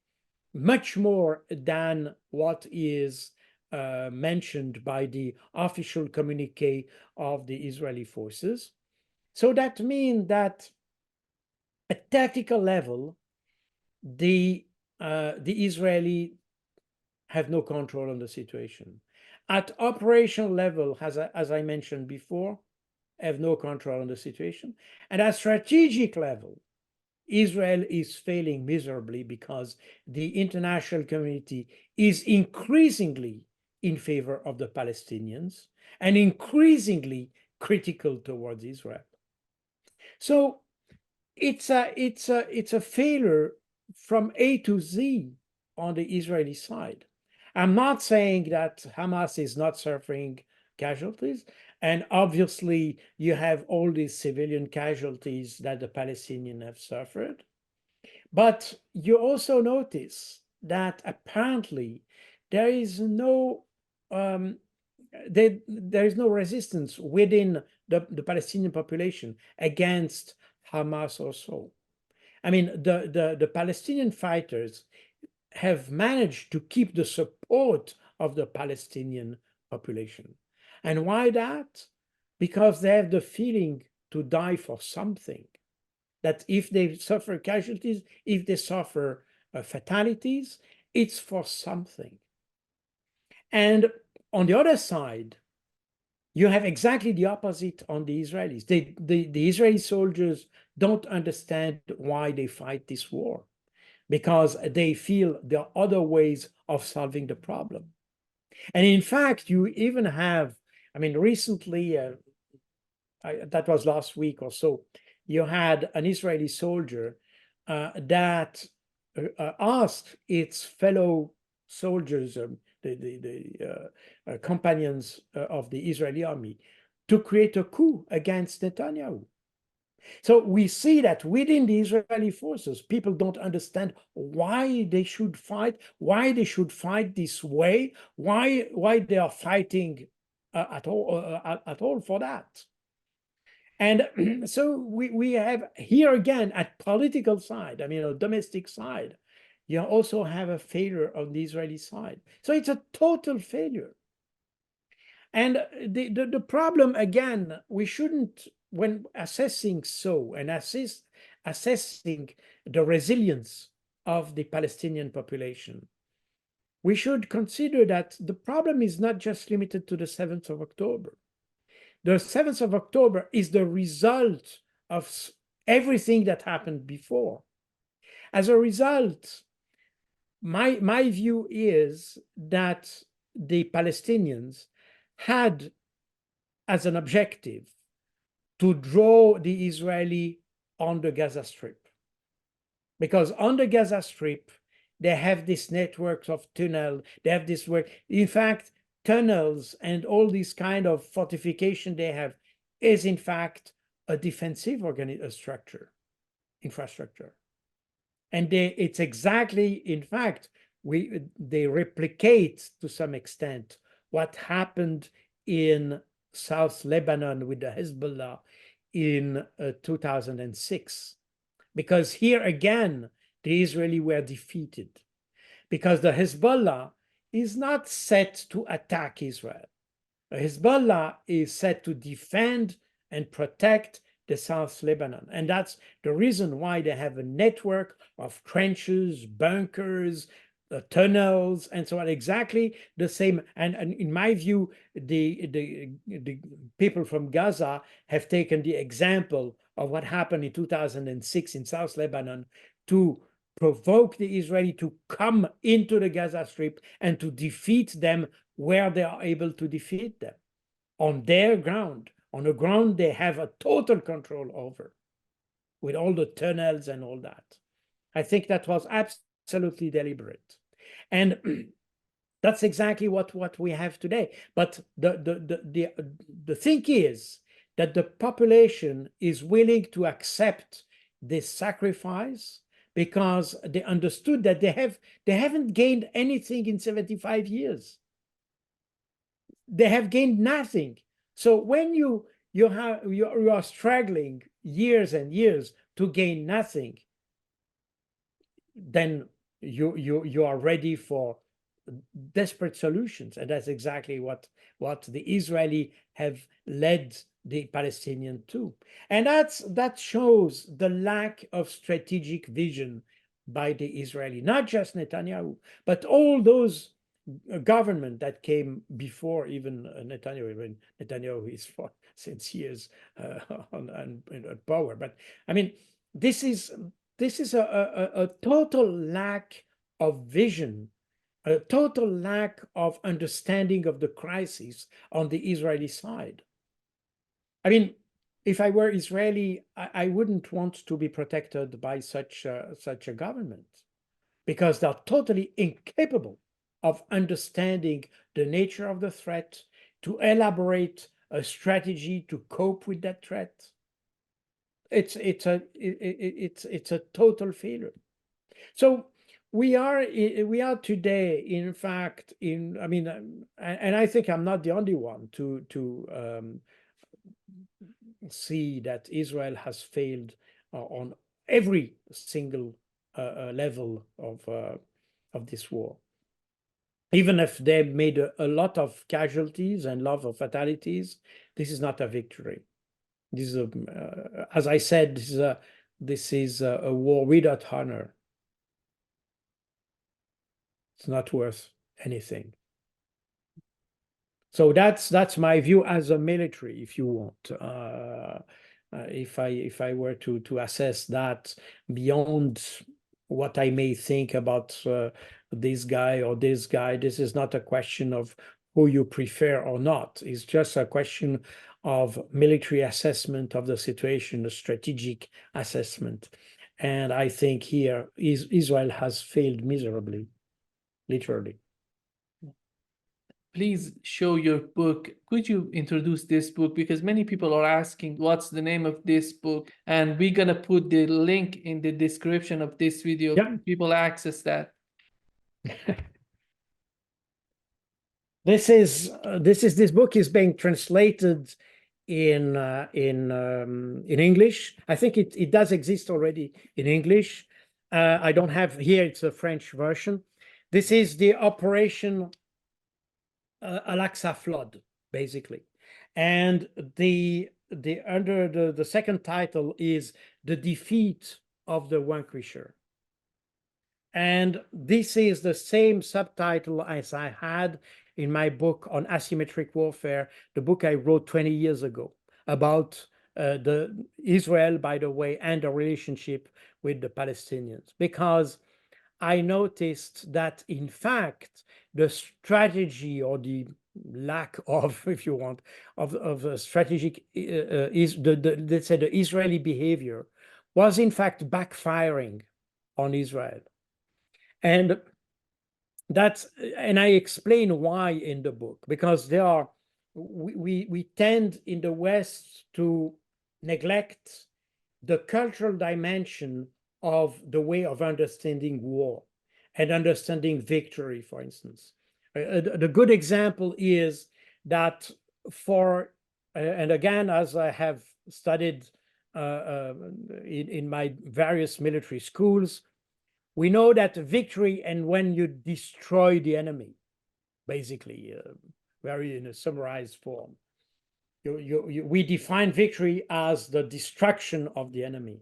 much more than what is mentioned by the official communique of the Israeli forces. So that means that at tactical level, the Israeli have no control on the situation. At operational level, as I mentioned before, have no control on the situation. And at strategic level, Israel is failing miserably because the international community is increasingly in favor of the Palestinians and increasingly critical towards Israel. So it's a failure from A to Z on the Israeli side. I'm not saying that Hamas is not suffering casualties, and obviously you have all these civilian casualties that the Palestinians have suffered. But you also notice that apparently there is no there is no resistance within the Palestinian population against Hamas or so. I mean, the Palestinian fighters have managed to keep the support of the Palestinian population. And why that? Because they have the feeling to die for something. That if they suffer casualties, if they suffer fatalities, it's for something. And on the other side, you have exactly the opposite on the Israelis. The Israeli soldiers don't understand why they fight this war, because they feel there are other ways of solving the problem. And in fact, you even have, I mean, recently, that was last week or so, you had an Israeli soldier that asked its fellow soldiers, the companions of the Israeli army, to create a coup against Netanyahu. So we see that within the Israeli forces, people don't understand why they should fight this way, why they are fighting at all for that. And so we have here again at political side, I mean, a domestic side, you also have a failure on the Israeli side. So it's a total failure. And the problem, again, we shouldn't, when assessing assessing the resilience of the Palestinian population, we should consider that the problem is not just limited to the 7th of October. the 7th of October is the result of everything that happened before. As a result, my view is that the Palestinians had as an objective to draw the Israeli on the Gaza Strip. Because on the Gaza Strip, they have this network of tunnel, they have this work. In fact, tunnels and all this kind of fortification they have is in fact a defensive infrastructure. And it's exactly, in fact, they replicate to some extent what happened in South Lebanon with the Hezbollah in 2006. Because here again, the Israelis were defeated. Because the Hezbollah is not set to attack Israel. The Hezbollah is set to defend and protect the South Lebanon. And that's the reason why they have a network of trenches, bunkers, tunnels, and so on, exactly the same. And in my view, the people from Gaza have taken the example of what happened in 2006 in South Lebanon to provoke the Israeli to come into the Gaza Strip and to defeat them where they are able to defeat them, on their ground, on a ground they have a total control over, with all the tunnels and all that. I think that was absolutely deliberate. And that's exactly what we have today. But the thing is that the population is willing to accept this sacrifice because they understood that they haven't gained anything in 75 years. They have gained nothing. So when you are struggling years and years to gain nothing, then you are ready for desperate solutions, and that's exactly what the Israeli have led the Palestinian to, and that shows the lack of strategic vision by the Israeli, not just Netanyahu, but all those government that came before even Netanyahu. When Netanyahu is since years on power, but I mean this is a total lack of vision, a total lack of understanding of the crisis on the Israeli side. I mean, if I were Israeli, I wouldn't want to be protected by such a government, because they're totally incapable of understanding the nature of the threat, to elaborate a strategy to cope with that threat. It's a total failure. So we are today, in fact, I mean, and I think I'm not the only one to see that Israel has failed on every single level of this war. Even if they made a lot of casualties and a lot of fatalities, this is not a victory. This is, as I said, this is a war without honor. It's not worth anything. So that's my view as a military, if you want. If I were to assess that beyond what I may think about this guy or this guy, this is not a question of who you prefer or not. It's just a question of military assessment of the situation, a strategic assessment. And I think here Israel has failed miserably, literally. Please show your book. Could you introduce this book? Because many people are asking what's the name of this book, and we're gonna put the link in the description of this video. Yeah. People access that. This book is being translated in English. I think it does exist already in English. I don't have here, it's a French version. This is the Operation Al-Aqsa flood, basically. And under the second title is The Defeat of the Vanquisher. And this is the same subtitle as I had in my book on asymmetric warfare, the book I wrote 20 years ago about the Israel, by the way, and the relationship with the Palestinians, because I noticed that, in fact, the strategy, or the lack of, if you want, of a strategic, is let's say the Israeli behavior was in fact backfiring on Israel. And I explain why in the book, because we tend in the West to neglect the cultural dimension of the way of understanding war and understanding victory, for instance. The good example is that and again, as I have studied in my various military schools, we know that victory, and when you destroy the enemy, basically, very in a summarized form, we define victory as the destruction of the enemy.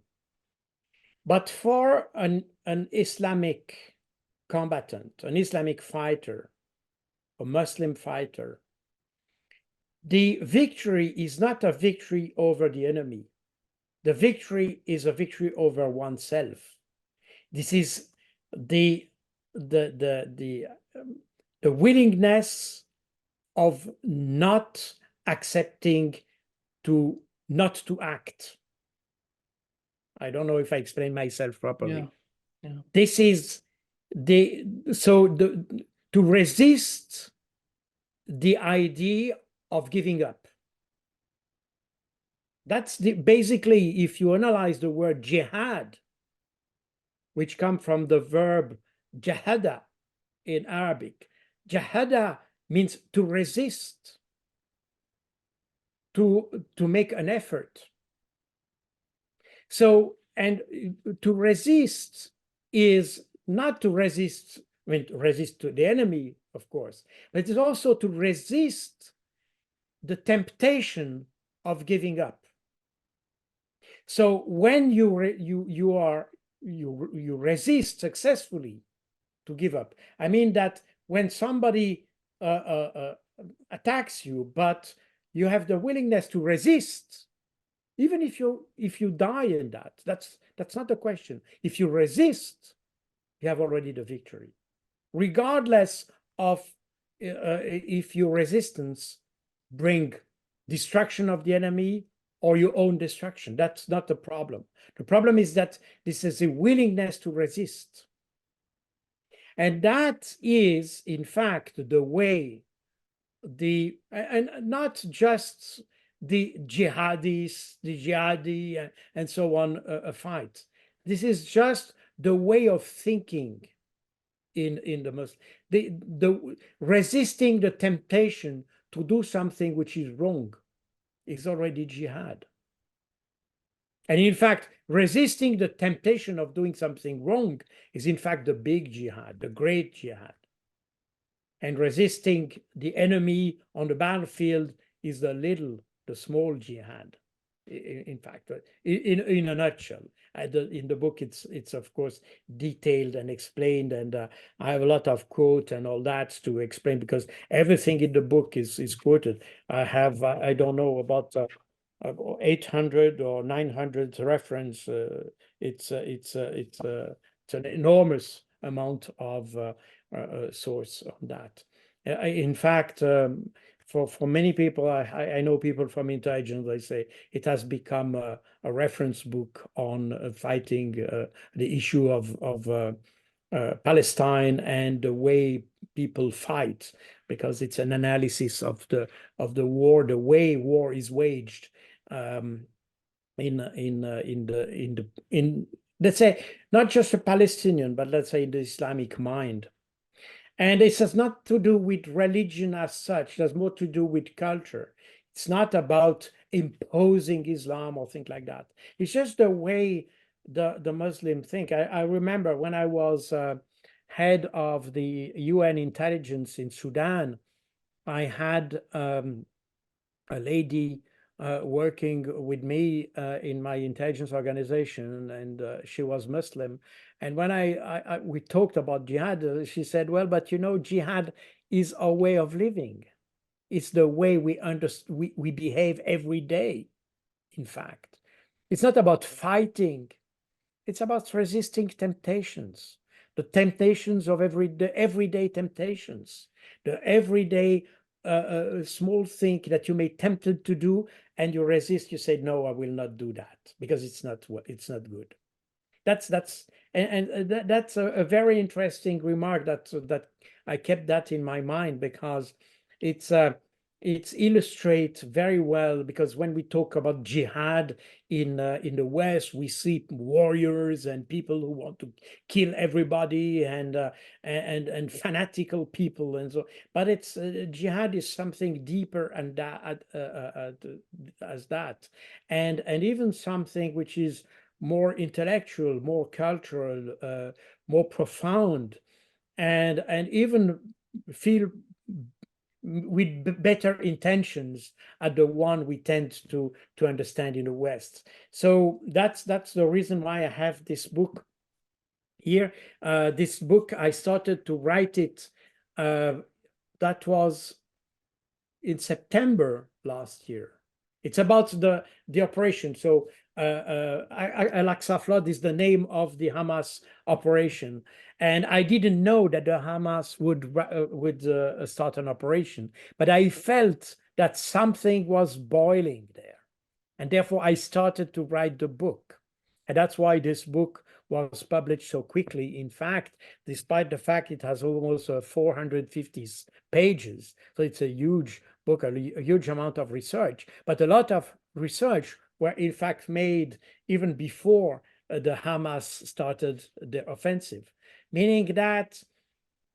But for an Islamic combatant, an Islamic fighter, a Muslim fighter, the victory is not a victory over the enemy. The victory is a victory over oneself. This is the willingness of not accepting not to act. I don't know if I explained myself properly. Yeah. This is to resist the idea of giving up. That's basically, if you analyze the word jihad, which comes from the verb jahada in Arabic. Jahada means to resist, to make an effort. So, and to resist is not to resist, I mean, to resist to the enemy, of course, but it's also to resist the temptation of giving up. So when you resist successfully to give up, I mean that when somebody attacks you, but you have the willingness to resist, even if you die in that, that's not the question. If you resist, you have already the victory, regardless of if your resistance bring destruction of the enemy or your own destruction. That's not the problem. The problem is that this is a willingness to resist. And that is, in fact, the way and not just the jihadi and so on fight. This is just the way of thinking in the Muslim, the resisting the temptation to do something which is wrong is already jihad. And in fact, resisting the temptation of doing something wrong is in fact the big jihad, the great jihad. And resisting the enemy on the battlefield is the small jihad, in fact, in a nutshell. In the book, it's of course detailed and explained, and I have a lot of quote and all that to explain, because everything in the book is quoted. I have, I don't know, about 800 or 900 reference. It's an enormous amount of source on that. In fact, for many people, I know people from intelligence, they say it has become a reference book on fighting the issue of Palestine and the way people fight, because it's an analysis of the war, the way war is waged in let's say not just the Palestinian, but let's say in the Islamic mind. And this has not to do with religion as such. It has more to do with culture. It's not about imposing Islam or things like that. It's just the way the Muslim think. I remember when I was head of the UN intelligence in Sudan, I had a lady working with me in my intelligence organization, and she was Muslim. And when we talked about jihad, she said, well, but you know, jihad is our way of living. It's the way we behave every day, in fact. It's not about fighting. It's about resisting temptations, the temptations of the everyday temptations, the everyday small thing that you may tempted to do, and you resist. You say, "No, I will not do that because it's not good." That's that's a very interesting remark that I kept that in my mind because it's illustrates very well, because when we talk about jihad in the West, we see warriors and people who want to kill everybody and fanatical people and so. But it's jihad is something deeper and that as that, and even something which is more intellectual, more cultural, more profound, and even feel with better intentions at the one we tend to understand in the West. So that's the reason why I have this book here. This book, I started to write it, that was in September last year. It's about the operation. So Al-Aqsa Flood is the name of the Hamas operation, and I didn't know that the Hamas would start an operation, but I felt that something was boiling there, and therefore I started to write the book, and that's why this book was published so quickly. In fact, despite the fact it has almost 450 pages, so it's a huge book, a huge amount of research, but a lot of research were in fact made even before the Hamas started the offensive, meaning that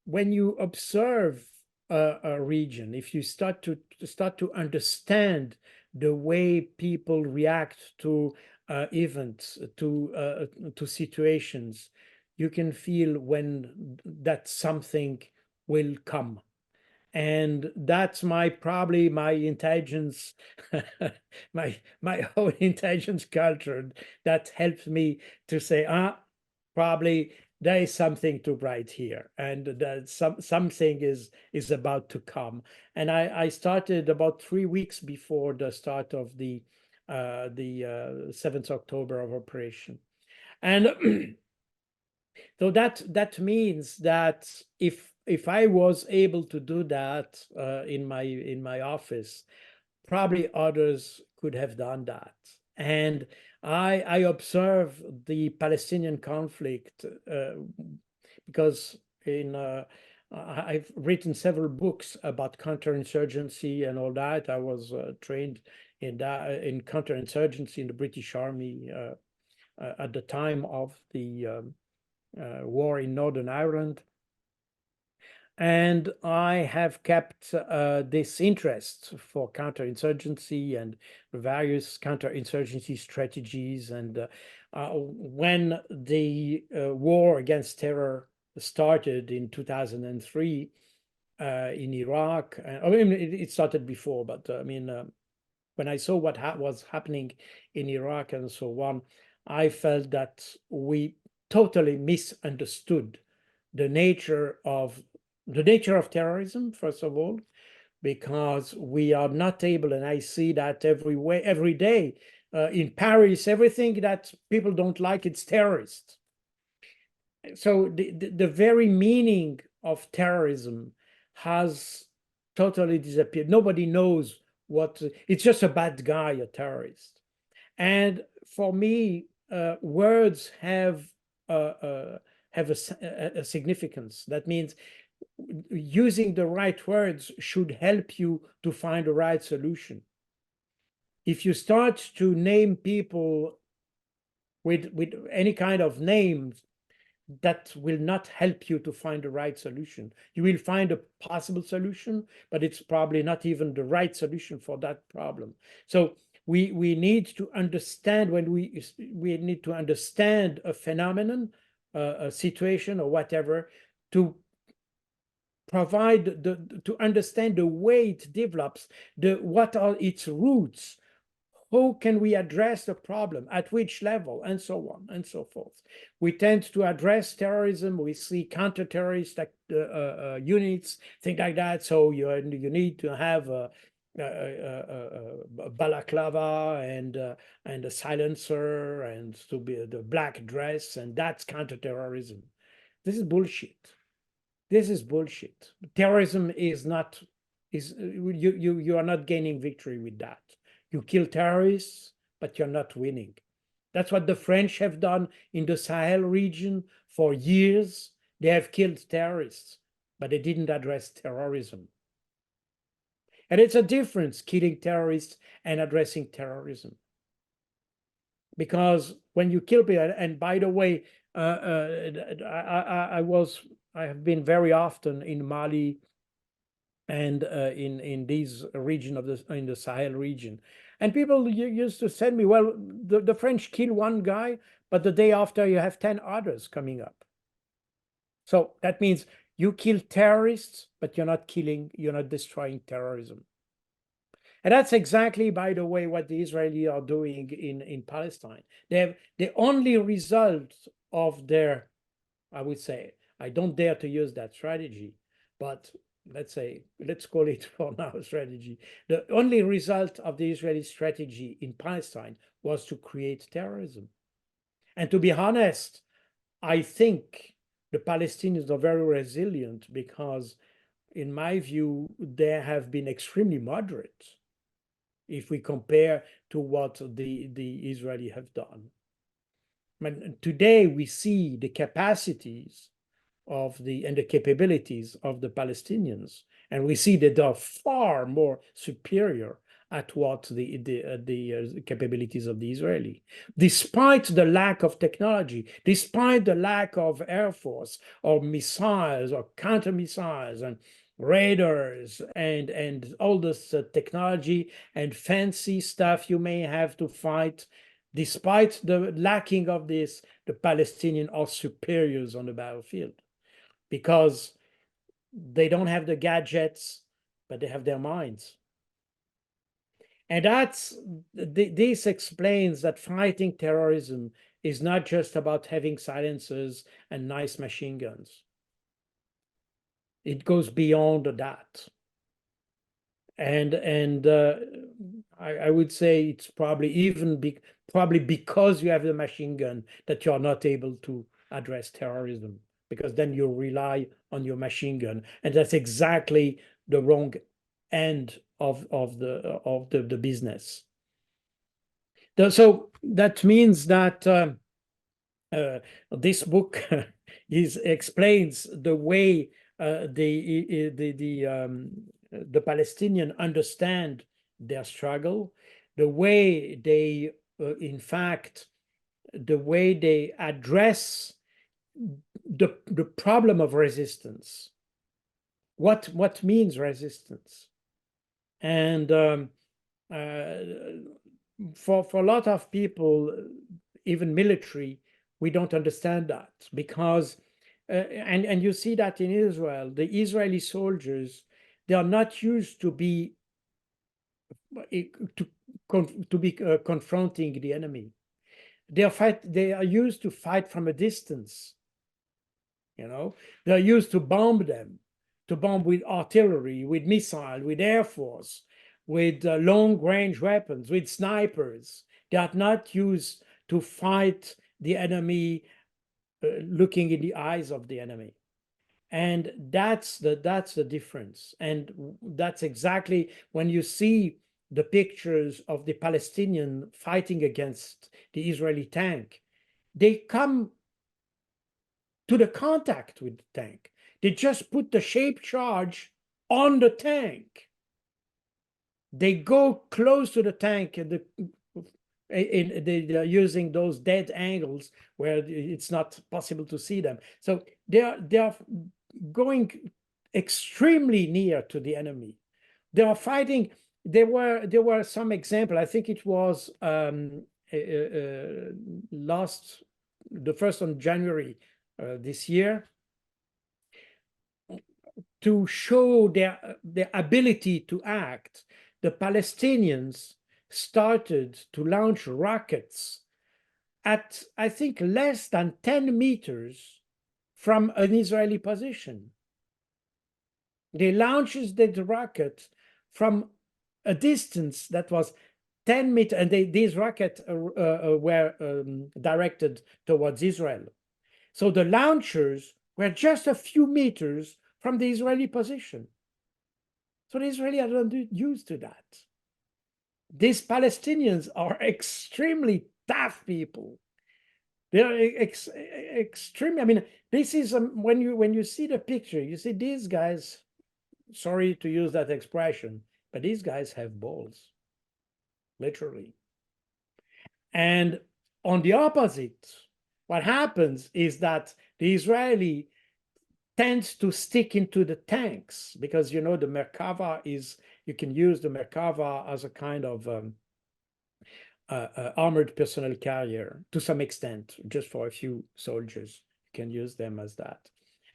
when you observe a region, if you start to understand the way people react to events, to situations, you can feel when that something will come. And that's probably my intelligence, my own intelligence culture that helps me to say, probably there is something to write here, and that something is about to come. And I started about 3 weeks before the start of the 7th October of operation. And so that means that if I was able to do that in my office, probably others could have done that. And I observe the Palestinian conflict because I've written several books about counterinsurgency and all that. I was trained in counterinsurgency in the British Army at the time of the war in Northern Ireland. And I have kept this interest for counterinsurgency and various counterinsurgency strategies. And when the war against terror started in 2003 in Iraq, I mean, it started before, but I mean, when I saw what was happening in Iraq and so on, I felt that we totally misunderstood the nature of terrorism, first of all, because we are not able, and I see that every day in Paris, everything that people don't like, it's terrorist. So the very meaning of terrorism has totally disappeared. Nobody knows it's just a bad guy, a terrorist. And for me, words have a significance. That means using the right words should help you to find the right solution. If you start to name people with any kind of names, that will not help you to find the right solution. You will find a possible solution, but it's probably not even the right solution for that problem. So we need to understand, when we need to understand a phenomenon, a situation or whatever, to provide to understand the way it develops, what are its roots, How can we address the problem? At which level? And so on and so forth. We tend to address terrorism. We see counter-terrorist units, things like that. So you need to have a balaclava and a silencer and to be the black dress, and that's counterterrorism. This is bullshit. This is bullshit. Terrorism is not you are not gaining victory with that. You kill terrorists, but you're not winning. That's what the French have done in the Sahel region for years. They have killed terrorists, but they didn't address terrorism. And it's a difference, killing terrorists and addressing terrorism. Because when you kill people, and by the way, I have been very often in Mali and in these region of in the Sahel region, and people used to send me, well, the French kill one guy, but the day after you have 10 others coming up. So that means you kill terrorists, but you're not destroying terrorism. And that's exactly, by the way, what the Israelis are doing in Palestine. They have the only result of their, I would say, I don't dare to use that strategy, but let's call it for now strategy. The only result of the Israeli strategy in Palestine was to create terrorism. And to be honest, I think the Palestinians are very resilient because, in my view, they have been extremely moderate if we compare to what the Israelis have done. And today we see the capacities and the capabilities of the Palestinians, and we see that they are far more superior at what the capabilities of the Israeli, despite the lack of technology, despite the lack of air force or missiles or counter missiles and radars and all this technology and fancy stuff you may have to fight. Despite the lacking of this, the Palestinians are superiors on the battlefield because they don't have the gadgets, but they have their minds. And this explains that fighting terrorism is not just about having silencers and nice machine guns. It goes beyond that. And I would say it's probably probably because you have the machine gun that you're not able to address terrorism, because then you rely on your machine gun, and that's exactly the wrong end of the business. So that means that this book explains the way the Palestinians understand their struggle, the way they, in fact, the way they address the problem of resistance. What means resistance? And for a lot of people, even military, we don't understand that because, and you see that in Israel, the Israeli soldiers, they are not used to be confronting the enemy. They are used to fight from a distance. You know, they're used to bomb them, to bomb with artillery, with missile, with air force, with long-range weapons, with snipers. They are not used to fight the enemy looking in the eyes of the enemy. And that's the difference. And that's exactly when you see the pictures of the Palestinian fighting against the Israeli tank, they come to the contact with the tank. They just put the shape charge on the tank. They go close to the tank, and they're using those dead angles where it's not possible to see them. So they are going extremely near to the enemy. They are fighting. There were some example. I think it was the 1st of January this year, to show their ability to act. The Palestinians started to launch rockets at, I think, less than 10 meters from an Israeli position. They launched the rocket from a distance that was 10 meters, and these rockets were directed towards Israel. So the launchers were just a few meters from the Israeli position. So the Israelis are not used to that. These Palestinians are extremely tough people. They're extremely. I mean, this is when you see the picture, you see these guys. Sorry to use that expression, but these guys have balls, literally. And on the opposite, what happens is that the Israeli tends to stick into the tanks because, you know, the Merkava is, you can use the Merkava as a kind of armored personnel carrier to some extent, just for a few soldiers. You can use them as that.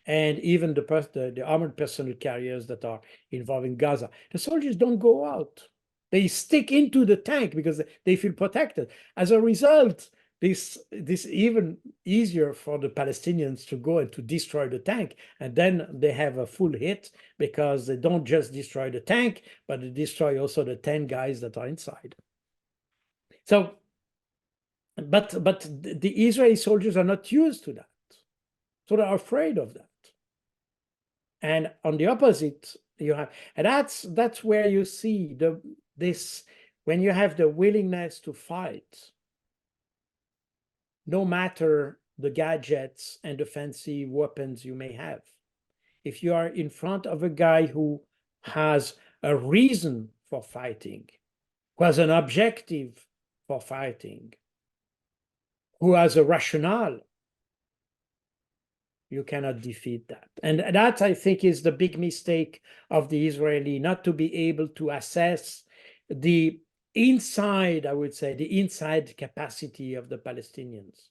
And even the armored personnel carriers that are involving Gaza, the soldiers don't go out. They stick into the tank because they feel protected. As a result, this even easier for the Palestinians to go and to destroy the tank. And then they have a full hit because they don't just destroy the tank, but they destroy also the 10 guys that are inside. So, but the Israeli soldiers are not used to that. So they're afraid of that. And on the opposite, you have, and that's where you see this, when you have the willingness to fight, no matter the gadgets and the fancy weapons you may have. If you are in front of a guy who has a reason for fighting, who has an objective for fighting, who has a rationale, you cannot defeat that. And that, I think, is the big mistake of the Israeli, not to be able to assess the inside, I would say, the inside capacity of the Palestinians.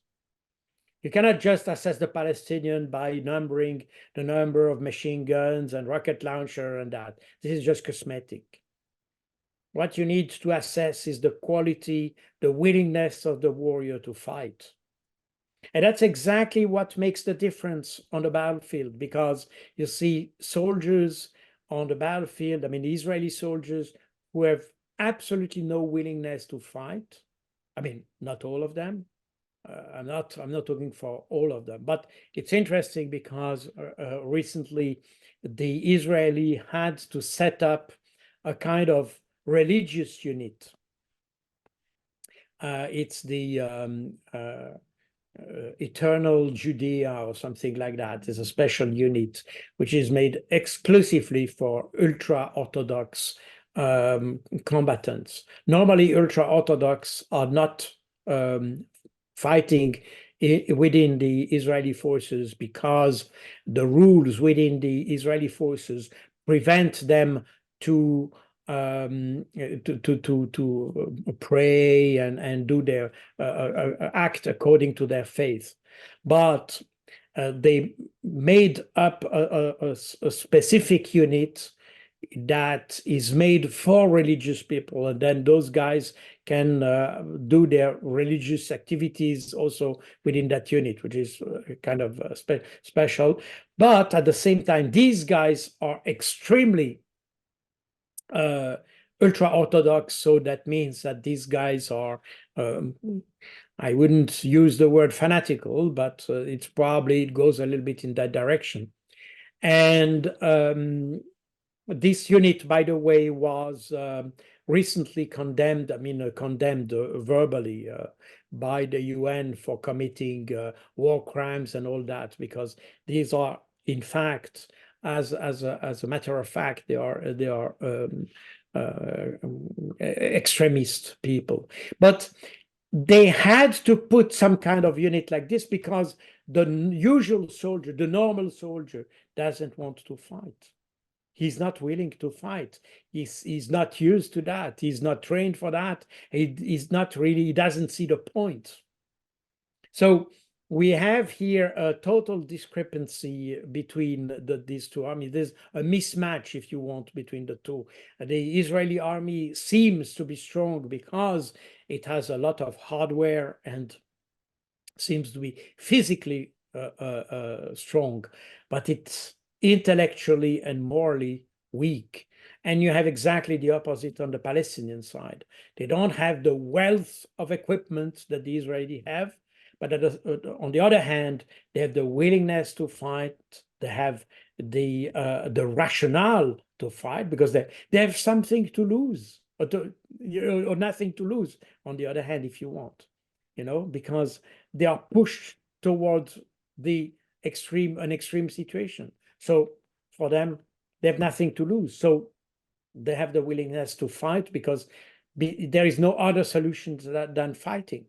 You cannot just assess the Palestinian by numbering the number of machine guns and rocket launcher and that. This is just cosmetic. What you need to assess is the quality, the willingness of the warrior to fight. And that's exactly what makes the difference on the battlefield, because you see soldiers on the battlefield, I mean, Israeli soldiers who have absolutely no willingness to fight. I mean, not all of them. I'm not talking for all of them, but it's interesting because recently the Israeli had to set up a kind of religious unit. It's the Eternal Judea or something like that. There's a special unit which is made exclusively for ultra-Orthodox combatants. Normally, ultra-Orthodox are not fighting within the Israeli forces because the rules within the Israeli forces prevent them to pray and do their act according to their faith. But they made up a specific unit that is made for religious people, and then those guys can do their religious activities also within that unit, which is kind of special. But at the same time, these guys are extremely ultra-Orthodox, so that means that these guys are, I wouldn't use the word fanatical, but it goes a little bit in that direction. And this unit, by the way, was recently condemned, condemned verbally by the UN for committing war crimes and all that, because these are, in fact, as a matter of fact, they are extremist people. But they had to put some kind of unit like this because the usual soldier, the normal soldier, doesn't want to fight. He's not willing to fight. He's not used to that. He's not trained for that. He doesn't see the point. So we have here a total discrepancy between these two armies. There's a mismatch, if you want, between the two. The Israeli army seems to be strong because it has a lot of hardware and seems to be physically strong, but it's intellectually and morally weak. And you have exactly the opposite on the Palestinian side. They don't have the wealth of equipment that the Israelis have, but on the other hand, they have the willingness to fight. They have the rationale to fight because they have something to lose or nothing to lose. On the other hand, if you want, because they are pushed towards an extreme situation. So for them, they have nothing to lose. So they have the willingness to fight because there is no other solution than fighting.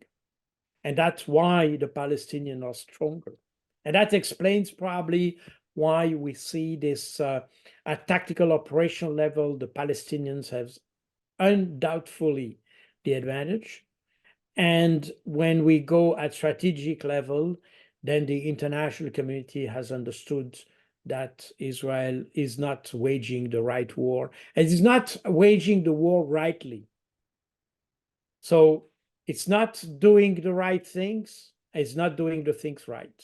And that's why the Palestinians are stronger. And that explains probably why we see this at tactical operational level, the Palestinians have undoubtedly the advantage. And when we go at strategic level, then the international community has understood that Israel is not waging the right war, and is not waging the war rightly. So it's not doing the right things, it's not doing the things right.